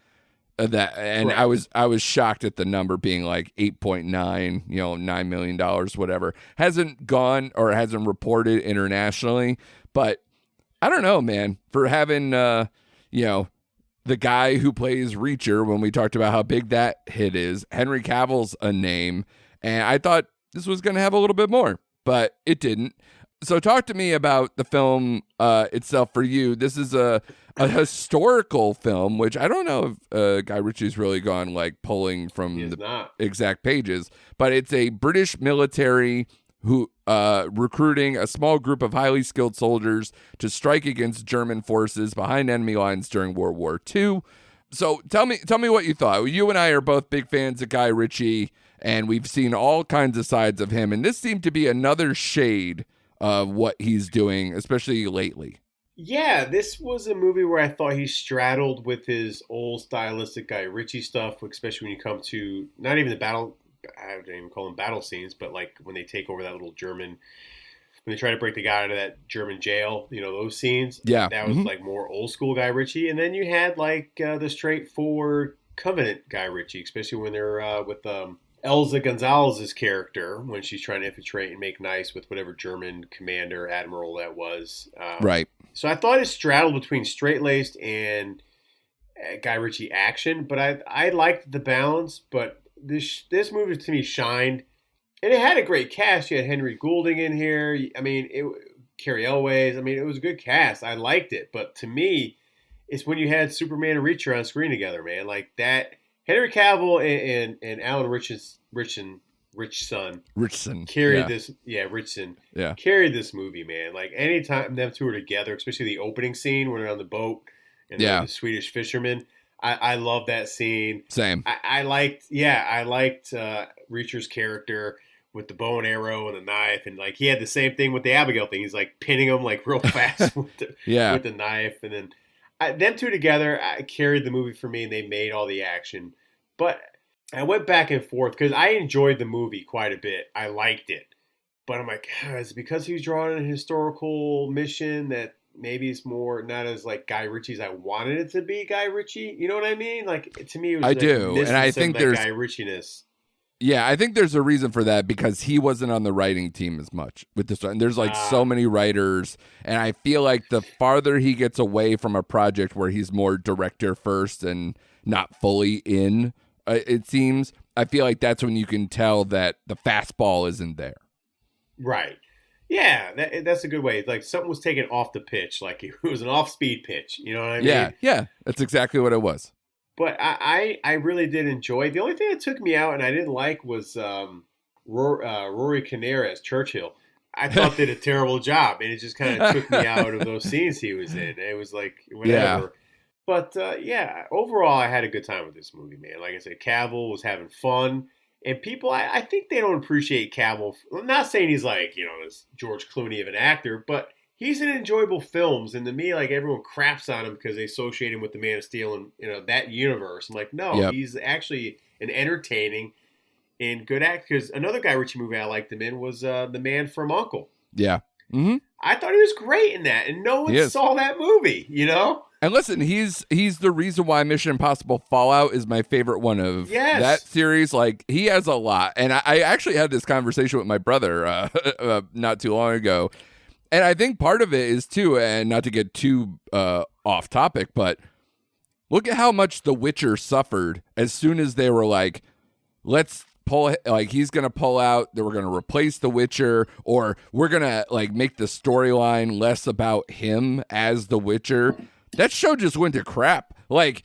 Right. I was shocked at the number being like 8.9, $9 million, whatever. Hasn't gone or hasn't reported internationally, but I don't know, man. For having the guy who plays Reacher, when we talked about how big that hit is, Henry Cavill's a name, and I thought this was going to have a little bit more, but it didn't. So talk to me about the film itself for you. This is a historical film, which I don't know if Guy Ritchie's really gone like pulling from the exact pages, but it's a British military who recruiting a small group of highly skilled soldiers to strike against German forces behind enemy lines during World War II. So tell me what you thought. You and I are both big fans of Guy Ritchie, and we've seen all kinds of sides of him, and this seemed to be another shade of what he's doing, especially lately. Yeah, this was a movie where I thought he straddled with his old stylistic Guy Ritchie stuff, especially when you come to not even the battle. I don't even call them battle scenes, but like when they take over that little German, when they try to break the guy out of that German jail, those scenes. Yeah, that was like more old school Guy Ritchie. And then you had like the straightforward Covenant Guy Ritchie, especially when they're with Elza Gonzalez's character when she's trying to infiltrate and make nice with whatever German commander, admiral that was. Right. So I thought it straddled between straight-laced and Guy Ritchie action, but I liked the balance. But this movie to me shined, and it had a great cast. You had Henry Goulding in here. I mean, Carrie Elways. I mean, it was a good cast. I liked it, but to me, it's when you had Superman and Reacher on screen together, man. Like that, Henry Cavill and Alan Richardson Richson. Carried this. Yeah, Richson. Yeah. Carried this movie, man. Like anytime them two are together, especially the opening scene when they're on the boat and the Swedish fisherman. I love that scene. Same. I liked Reacher's character with the bow and arrow and the knife, and like he had the same thing with the Abigail thing. He's like pinning them like real fast with the knife, and then them two together carried the movie for me, and they made all the action. But I went back and forth because I enjoyed the movie quite a bit. I liked it, but I'm like, is it because he was drawing a historical mission that maybe it's more not as like Guy Ritchie's I wanted it to be Guy Ritchie? You know what I mean? Like to me, it was I do, and I think there's Guy Ritchie-ness. Yeah, I think there's a reason for that because he wasn't on the writing team as much with this one. And there's like so many writers, and I feel like the farther he gets away from a project where he's more director first and not fully in, it seems, I feel like that's when you can tell that the fastball isn't there. Right. Yeah, that's a good way. Like something was taken off the pitch, like it was an off-speed pitch. You know what I mean? Yeah, that's exactly what it was. But I really did enjoy it. The only thing that took me out and I didn't like was Rory Kinnear as Churchill. I thought did a terrible job, and it just kind of took me out of those scenes he was in. It was like whatever. Yeah. But overall, I had a good time with this movie, man. Like I said, Cavill was having fun. And people, I think they don't appreciate Cavill. I'm not saying he's like, this George Clooney of an actor, but he's in enjoyable films, and to me, like everyone craps on him because they associate him with the Man of Steel and that universe. I'm like, no, he's actually an entertaining and good actor. Because another Guy Ritchie movie I liked him in was The Man from U.N.C.L.E. Yeah, I thought he was great in that, and no one saw that movie. And listen, he's the reason why Mission Impossible Fallout is my favorite one of that series. Like he has a lot, and I actually had this conversation with my brother not too long ago. And I think part of it is, too, and not to get too off topic, but look at how much The Witcher suffered as soon as they were like, let's pull, like, he's going to pull out, that we're going to replace The Witcher, or we're going to, like, make the storyline less about him as The Witcher. That show just went to crap. Like,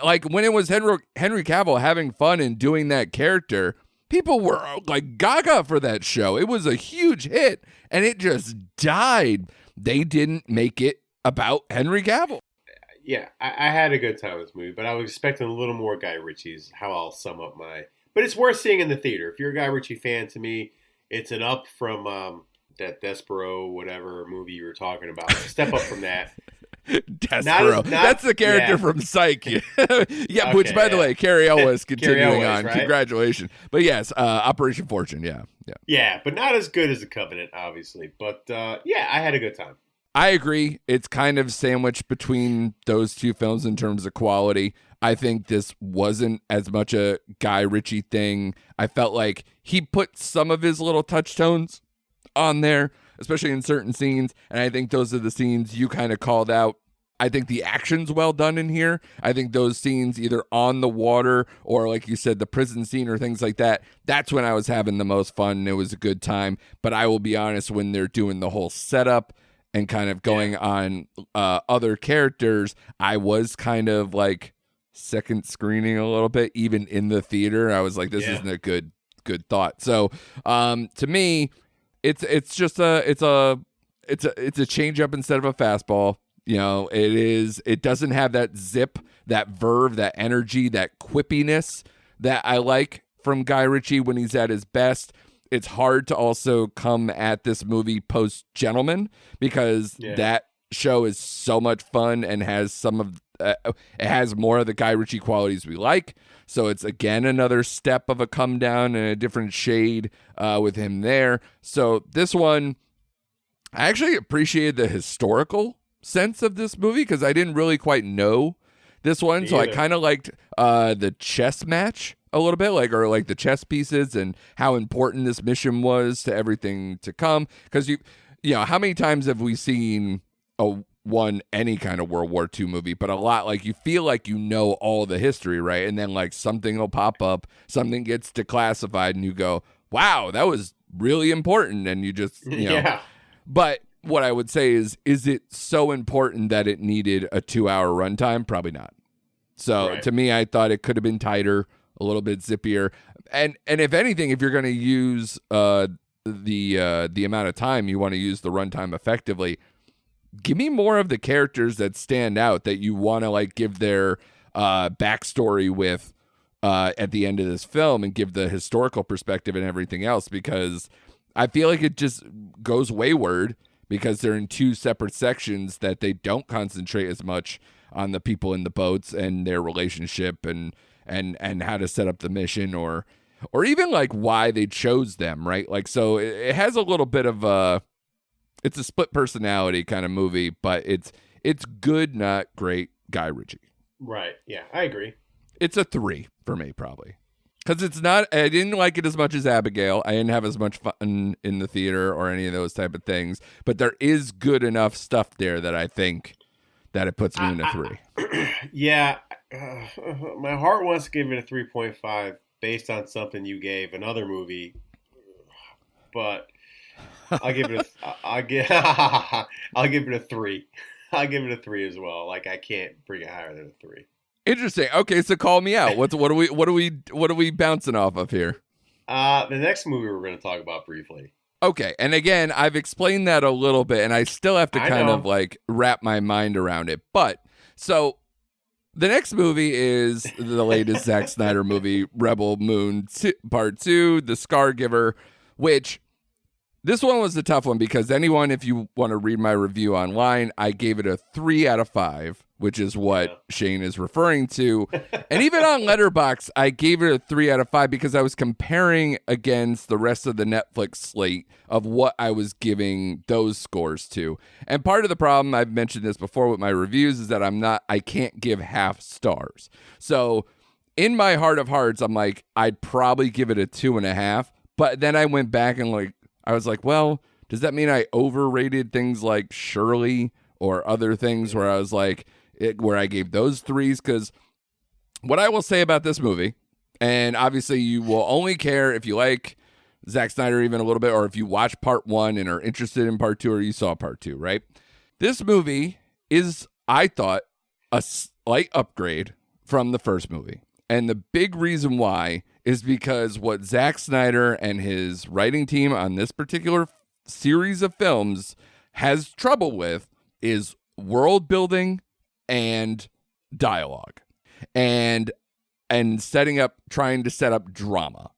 like when it was Henry Cavill having fun and doing that character, people were like gaga for that show. It was a huge hit, and it just died. They didn't make it about Henry Cavill. Yeah, I had a good time with this movie, but I was expecting a little more Guy Ritchie's, how I'll sum up my... But it's worth seeing in the theater. If you're a Guy Ritchie fan, to me, it's an up from that Despero, whatever movie you were talking about. Step up from that. Despero. That's the character from Psych. Okay, which, by the way, Cary Elwes continuing on. Right? Congratulations. But yes, Operation Fortune, yeah. Yeah, but not as good as The Covenant, obviously. But I had a good time. I agree. It's kind of sandwiched between those two films in terms of quality. I think this wasn't as much a Guy Ritchie thing. I felt like he put some of his little touchstones on there, especially in certain scenes, and I think those are the scenes you kind of called out. I think the action's well done in here. I think those scenes either on the water or, like you said, the prison scene or things like that, that's when I was having the most fun and it was a good time. But I will be honest, when they're doing the whole setup and kind of going on other characters, I was kind of like second screening a little bit, even in the theater. I was like, this isn't a good thought. So to me, it's just a change up instead of a fastball. It doesn't have that zip, that verve, that energy, that quippiness that I like from Guy Ritchie when he's at his best. It's hard to also come at this movie post Gentleman because that show is so much fun and has it has more of the Guy Ritchie qualities we like. So it's, again, another step of a come down and a different shade with him there. So this one, I actually appreciated the historical sense of this movie because I didn't really quite know this one. So I kind of liked the chess match a little bit, like the chess pieces and how important this mission was to everything to come. Because you know, how many times have we seen any kind of World War II movie, but a lot, like, you feel like you know all the history, right? And then, like, something will pop up, something gets declassified, and you go, wow, that was really important. And you just, But what I would say is it so important that it needed a 2-hour runtime? Probably not. So to me, I thought it could have been tighter, a little bit zippier. And if anything, if you're going to use the amount of time you want to use the runtime effectively, give me more of the characters that stand out that you want to like give their backstory with at the end of this film, and give the historical perspective and everything else, because I feel like it just goes wayward because they're in two separate sections that they don't concentrate as much on the people in the boats and their relationship and how to set up the mission or even like why they chose them, right? Like, so it has a little bit of it's a split personality kind of movie, but it's good, not great Guy Ritchie. Right. Yeah, I agree. It's a 3 for me, probably. Because it's not, I didn't like it as much as Abigail. I didn't have as much fun in the theater or any of those type of things. But there is good enough stuff there that I think that it puts me in a 3. Yeah. My heart wants to give it a 3.5 based on something you gave another movie. But I'll give it I'll give it a 3. I'll give it a 3 as well. Like, I can't bring it higher than a 3. Interesting. Okay, so call me out. What are we bouncing off of here? The next movie we're going to talk about briefly. Okay, and again, I've explained that a little bit, and I still have to kind of like wrap my mind around it. But so the next movie is the latest Zack Snyder movie, Rebel Moon Part 2, The Scargiver, which this one was a tough one because anyone, if you want to read my review online, I gave it a 3 out of 5, which is what Shane is referring to. And even on Letterboxd, I gave it a 3 out of 5 because I was comparing against the rest of the Netflix slate of what I was giving those scores to. And part of the problem, I've mentioned this before with my reviews, is that I can't give half stars. So in my heart of hearts, I'm like, I'd probably give it a 2.5. But then I went back and I was like, well, does that mean I overrated things like Shirley or other things where I was like, where I gave those 3s? Because what I will say about this movie, and obviously you will only care if you like Zack Snyder even a little bit, or if you watch Part 1 and are interested in Part 2, or you saw Part 2, right? This movie is, I thought, a slight upgrade from the first movie. And the big reason why is because what Zack Snyder and his writing team on this particular series of films has trouble with is world building and dialogue and trying to set up drama.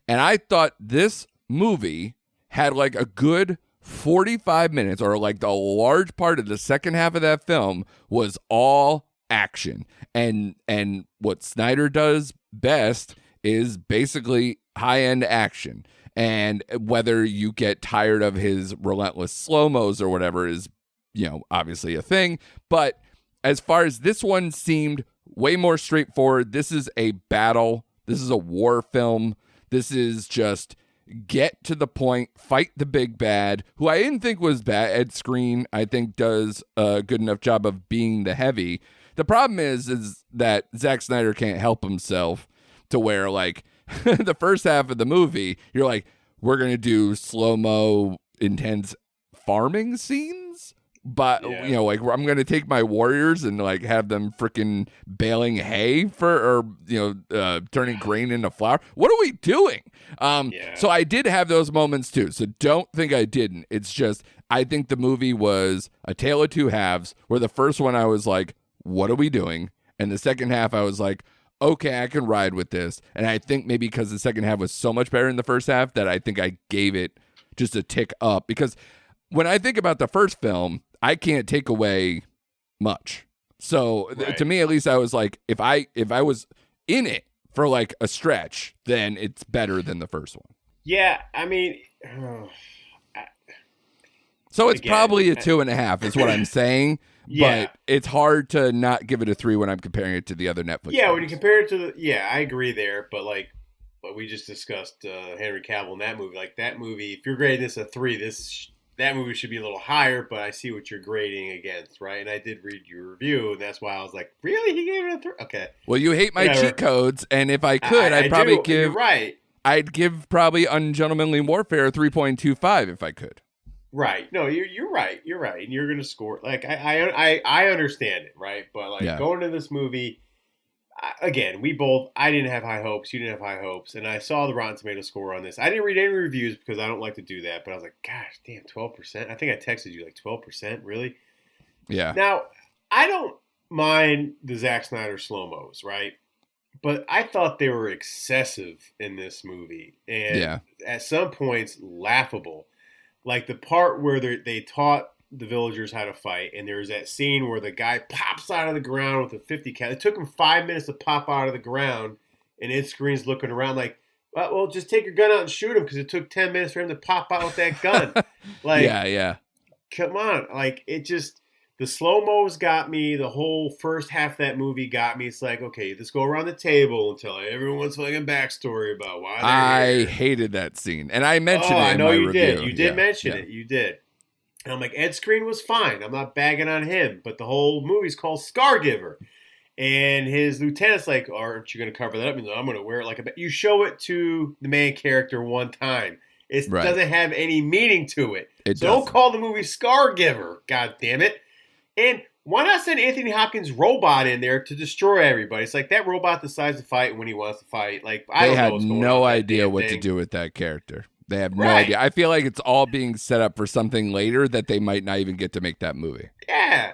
And I thought this movie had like a good 45 minutes, or like the large part of the second half of that film was all action. And what Snyder does best is basically high-end action. And whether you get tired of his relentless slow-mos or whatever is, obviously a thing. But as far as this one seemed way more straightforward, this is a battle. This is a war film. This is just get to the point, fight the big bad, who I didn't think was bad. Ed Skrein, I think, does a good enough job of being the heavy. The problem is that Zack Snyder can't help himself to where, like, the first half of the movie, you're like, we're going to do slow-mo, intense farming scenes? But, like, I'm going to take my warriors and, like, have them freaking baling hay or turning grain into flour. What are we doing? So I did have those moments, too. So don't think I didn't. It's just, I think the movie was a tale of two halves, where the first one I was like, what are we doing? And the second half I was like, okay, I can ride with this. And I think maybe because the second half was so much better than the first half that I think I gave it just a tick up. Because when I think about the first film, I can't take away much. So to me, at least, I was like, if I was in it for like a stretch, then it's better than the first one. Yeah, I mean, so it's probably a 2.5 is what I'm saying. Yeah. But it's hard to not give it a 3 when I'm comparing it to the other Netflix. Yeah, when you compare it to I agree there. But but we just discussed Henry Cavill in that movie. Like, that movie, if you're grading this a 3, that movie should be a little higher. But I see what you're grading against, right? And I did read your review, and that's why I was like, really? He gave it a 3? Okay. Well, you hate my cheat codes, and if I could, I'd probably give. You're right. I'd give probably Ungentlemanly Warfare a 3.25 if I could. Right. No, you're right. You're right. And you're going to score. Like, I understand it, right? But, going to this movie, again, I didn't have high hopes. You didn't have high hopes. And I saw the Rotten Tomato score on this. I didn't read any reviews because I don't like to do that. But I was like, gosh, damn, 12%. I think I texted you like 12%. Really? Yeah. Now, I don't mind the Zack Snyder slow-mos, right? But I thought they were excessive in this movie. And at some points, laughable. Like the part where they taught the villagers how to fight, and there's that scene where the guy pops out of the ground with a 50 cal. It took him 5 minutes to pop out of the ground, and Ed Screen's looking around like, well, just take your gun out and shoot him because it took 10 minutes for him to pop out with that gun. Like, yeah. Come on. Like, it just, the slow-mos got me. The whole first half of that movie got me. It's like, okay, let's go around the table and tell everyone's fucking backstory about why they're here. Hated that scene. And I mentioned it in my review. Did. You did mention it. You did. And I'm like, Ed Screen was fine. I'm not bagging on him. But the whole movie's called Scargiver. And his lieutenant's like, aren't you going to cover that up? And I'm going to wear it like a... You show it to the main character one time. It doesn't have any meaning to it. Don't call the movie Scargiver. God damn it. And why not send Anthony Hopkins' robot in there to destroy everybody? It's like that robot decides to fight when he wants to fight. Like, I don't know what's going on. They had no idea what to do with that character. They have no idea. I feel like it's all being set up for something later that they might not even get to make that movie. Yeah.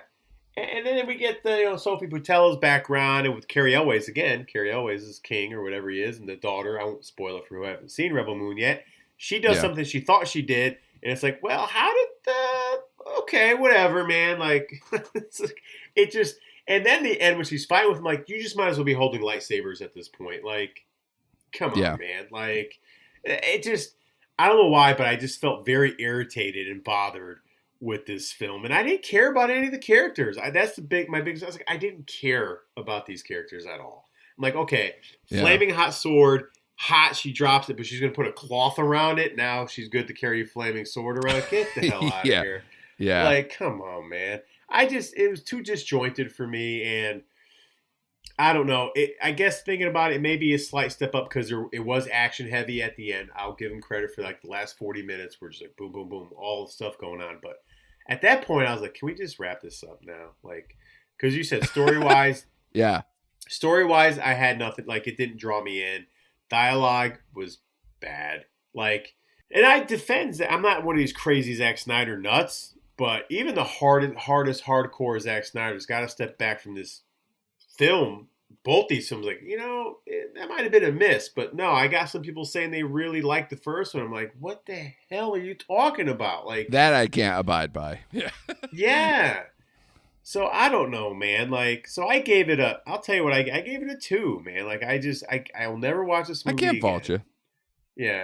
And then we get the Sophie Butella's background, and with Carrie Elways again. Carrie Elways is king or whatever he is, and the daughter. I won't spoil it for who hasn't seen Rebel Moon yet. She does something she thought she did, and it's like, well, how did okay, whatever, man. Like, it just, and then the end when she's fighting with him, like, you just might as well be holding lightsabers at this point. Like, come on, man. Like, it just, I don't know why, but I just felt very irritated and bothered with this film, and I didn't care about any of the characters. That's my biggest. I was like, I didn't care about these characters at all. I'm like, okay, flaming hot sword, hot. She drops it, but she's gonna put a cloth around it. Now she's good to carry a flaming sword around. Get the hell out of here. Yeah, like, come on, man. It was too disjointed for me, and I don't know. I guess thinking about it, maybe a slight step up because it was action heavy at the end. I'll give him credit for like the last 40 minutes where just like boom, boom, boom, all the stuff going on. But at that point, I was like, can we just wrap this up now? Like, because you said story-wise. Story-wise, I had nothing. Like, it didn't draw me in. Dialogue was bad. Like, and I defend that. I'm not one of these crazy Zack Snyder nuts, but even the hardest hardcore Zack Snyder's got to step back from this film. Both these films, like, that might have been a miss, but no, I got some people saying they really liked the first one. I'm like, what the hell are you talking about? Like, that I can't abide by. Yeah. So I don't know, man. Like, so I gave it I'll tell you what, I gave it a 2, man. Like, I'll never watch this movie I can't fault you. Yeah.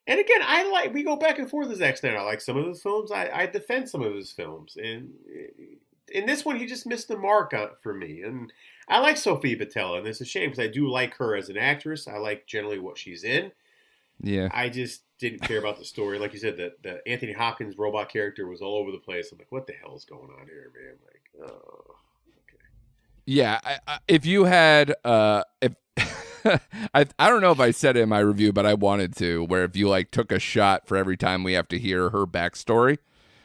And again, we go back and forth with Zack Snyder. I like some of his films. I defend some of his films. And in this one, he just missed the mark for me. And I like Sophie Butella, and it's a shame because I do like her as an actress. I like generally what she's in. Yeah. I just didn't care about the story. Like you said, the Anthony Hopkins robot character was all over the place. I'm like, what the hell is going on here, man? Like, oh, okay. Yeah, if you had, if I don't know if I said it in my review, but I wanted to, where if you like took a shot for every time we have to hear her backstory,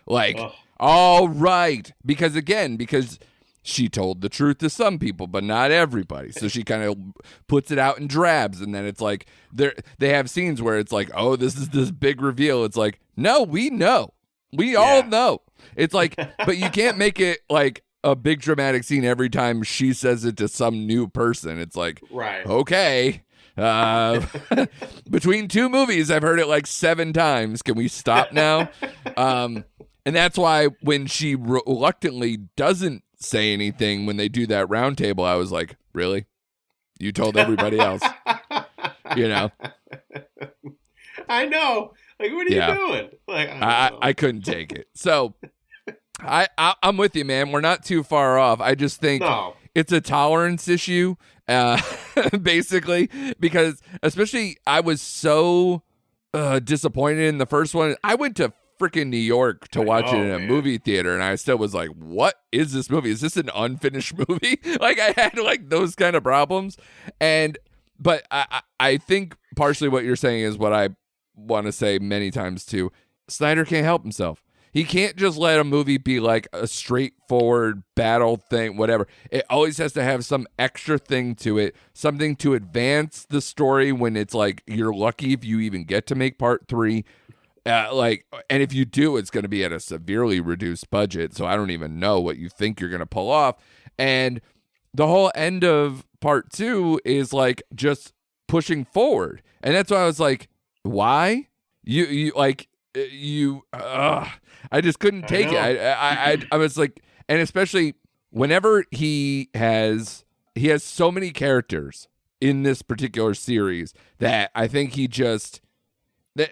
like, all right, because she told the truth to some people, but not everybody. So she kind of puts it out in drabs, and then it's like they have scenes where it's like, oh, this is this big reveal. It's like, no, we know, we all know. It's like, but you can't make it like a big dramatic scene every time she says it to some new person. It's like, okay, between 2 movies, I've heard it like 7 times. Can we stop now? And that's why when she reluctantly doesn't say anything when they do that round table, I was like, really? You told everybody else, I know. Like, what are you doing? Like, I couldn't take it. So I'm with you, man. We're not too far off. I just think it's a tolerance issue, basically, because especially I was so disappointed in the first one. I went to freaking New York to watch it in a movie theater, and I still was like, what is this movie? Is this an unfinished movie? Like, I had like those kind of problems. But I think partially what you're saying is what I want to say many times too. Snyder can't help himself. He can't just let a movie be like a straightforward battle thing, whatever. It always has to have some extra thing to it, something to advance the story when it's like you're lucky if you even get to make part 3. And if you do, it's going to be at a severely reduced budget. So I don't even know what you think you're going to pull off. And the whole end of part 2 is like just pushing forward. And that's why I was like, why? I just couldn't take it. I was like, and especially whenever he has so many characters in this particular series that I think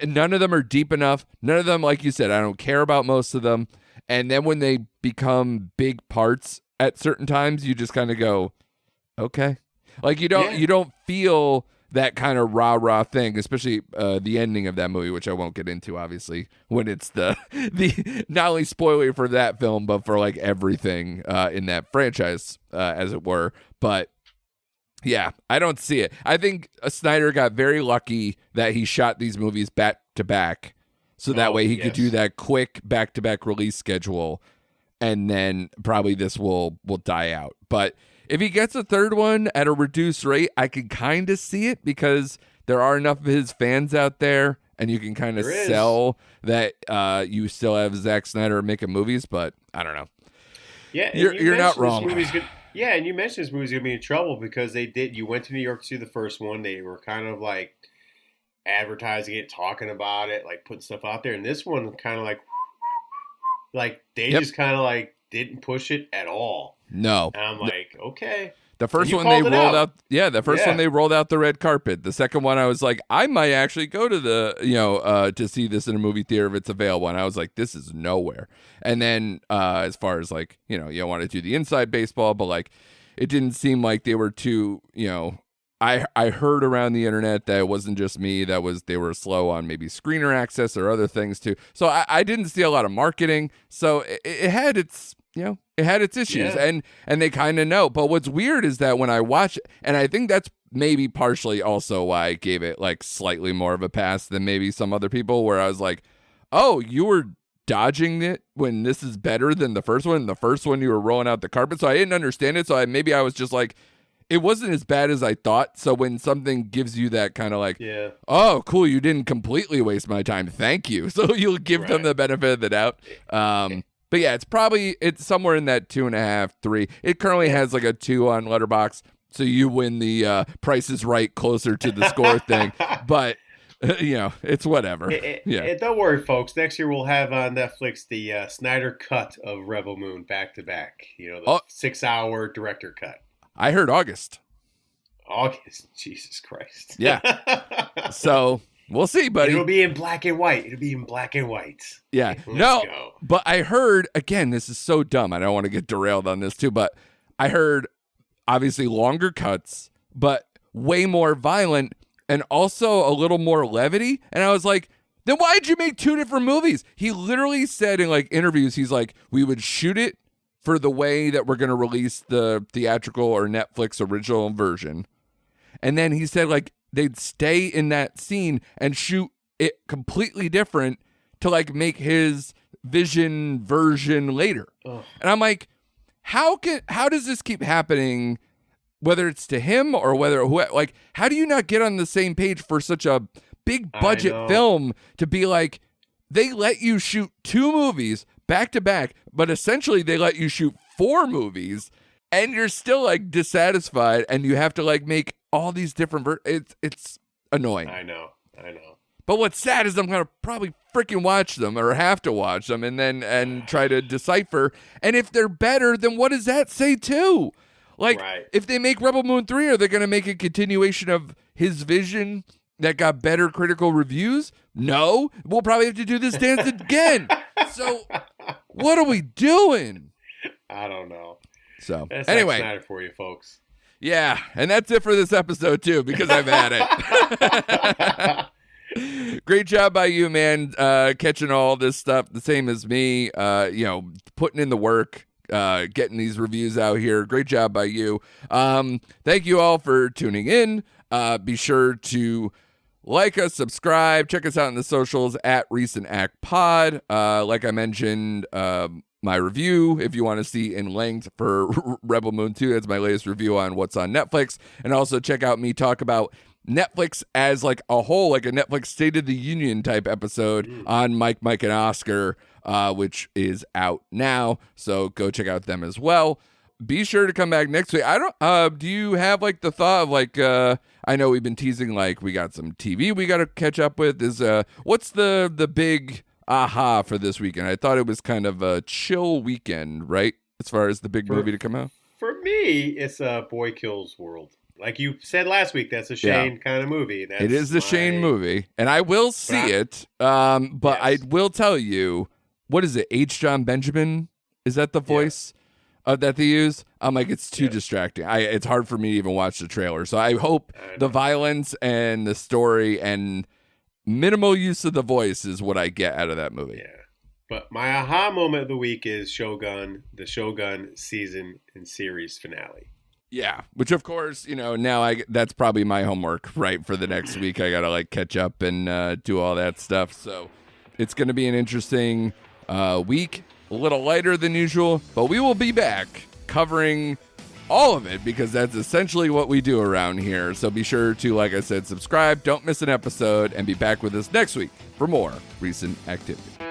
none of them are deep enough. None of them, like you said, I don't care about most of them. And then when they become big parts at certain times, you just kind of go, okay. Like you don't feel that kind of rah-rah thing, especially the ending of that movie, which I won't get into, obviously, when it's the not only spoiler for that film, but for like everything in that franchise, as it were. But yeah, I don't see it. I think Snyder got very lucky that he shot these movies back to back, so that way he could do that quick back-to-back release schedule, and then probably this will die out. But if he gets a third one at a reduced rate, I can kind of see it because there are enough of his fans out there, and you can kind of sell that you still have Zack Snyder making movies, but I don't know. Yeah, you're not wrong. Yeah, and you mentioned this movie's going to be in trouble because you went to New York to see the first one. They were kind of like advertising it, talking about it, like putting stuff out there. And this one kind of like they just kind of like didn't push it at all. No. And I'm like, okay. The first one they rolled out. Yeah, the first one they rolled out the red carpet. The second one I was like, I might actually go to to see this in a movie theater if it's available. And I was like, this is nowhere. And then as far as like, you don't want to do the inside baseball, but like it didn't seem like they were too, I heard around the internet that it wasn't just me, they were slow on maybe screener access or other things too. So I didn't see a lot of marketing. So it had its it had its issues, and they kind of know. But what's weird is that when I watch it, and I think that's maybe partially also why I gave it like slightly more of a pass than maybe some other people, where I was like, oh, you were dodging it when this is better than the first one. The first one you were rolling out the carpet, so I didn't understand it. So I was just like, it wasn't as bad as I thought. So when something gives you that kind of like, oh, cool, you didn't completely waste my time, thank you. So you'll give them the benefit of the doubt. But yeah, it's somewhere in that 2.5, 3. It currently has like a 2 on Letterboxd, so you win the Price is Right closer to the score thing. But it's whatever. Don't worry, folks. Next year we'll have on Netflix the Snyder cut of Rebel Moon back to back. The 6-hour director cut. I heard August, Jesus Christ. Yeah. So. We'll see, buddy. It'll be in black and white. Yeah. Let's go. But I heard, again, this is so dumb. I don't want to get derailed on this too, but I heard obviously longer cuts, but way more violent and also a little more levity. And I was like, then why'd you make 2 different movies? He literally said in like interviews, he's like, we would shoot it for the way that we're going to release the theatrical or Netflix original version. And then he said like, they'd stay in that scene and shoot it completely different to like make his vision version later. Ugh. And I'm like, how does this keep happening? Whether it's to him or how do you not get on the same page for such a big budget film to be like, they let you shoot 2 movies back to back, but essentially they let you shoot 4 movies and you're still like dissatisfied and you have to like make all these different it's annoying. I know. But what's sad is I'm going to probably freaking watch them or have to watch them and try to decipher. And if they're better, then what does that say too? Like, if they make Rebel Moon 3, are they going to make a continuation of his vision that got better critical reviews? No. We'll probably have to do this dance again. So what are we doing? I don't know. So that's anyway. Snyder for you folks. Yeah, and that's it for this episode, too, because I've had it. Great job by you, man, catching all this stuff, the same as me, putting in the work, getting these reviews out here. Great job by you. Thank you all for tuning in. Be sure to like us, subscribe, check us out on the socials at Recent Act Pod. Like I mentioned, my review, if you want to see in length for Rebel Moon 2, that's my latest review on what's on Netflix. And also check out me talk about Netflix as like a whole, like a Netflix State of the Union type episode on Mike, and Oscar, which is out now. So go check out them as well. Be sure to come back next week. Do you have like the thought of like, I know we've been teasing, like we got some TV we got to catch up with. What's the big aha for this weekend? I thought it was kind of a chill weekend, right? As far as the big movie to come out. For me, it's Boy Kills World. Like you said last week, that's a Shane kind of movie. It is the Shane movie, and I will see it. But I will tell you, what is it? H. John Benjamin? Is that the voice that they use? I'm like, it's too distracting. It's hard for me to even watch the trailer. So I hope the violence and the story and minimal use of the voice is what I get out of that movie. Yeah. But my aha moment of the week is Shogun, the Shogun season and series finale. Yeah, which of course, now that's probably my homework, right, for the next week. I got to like catch up and do all that stuff. So it's going to be an interesting week, a little lighter than usual, but we will be back covering all of it because that's essentially what we do around here. So be sure to, like I said, subscribe, don't miss an episode, and be back with us next week for more recent activity.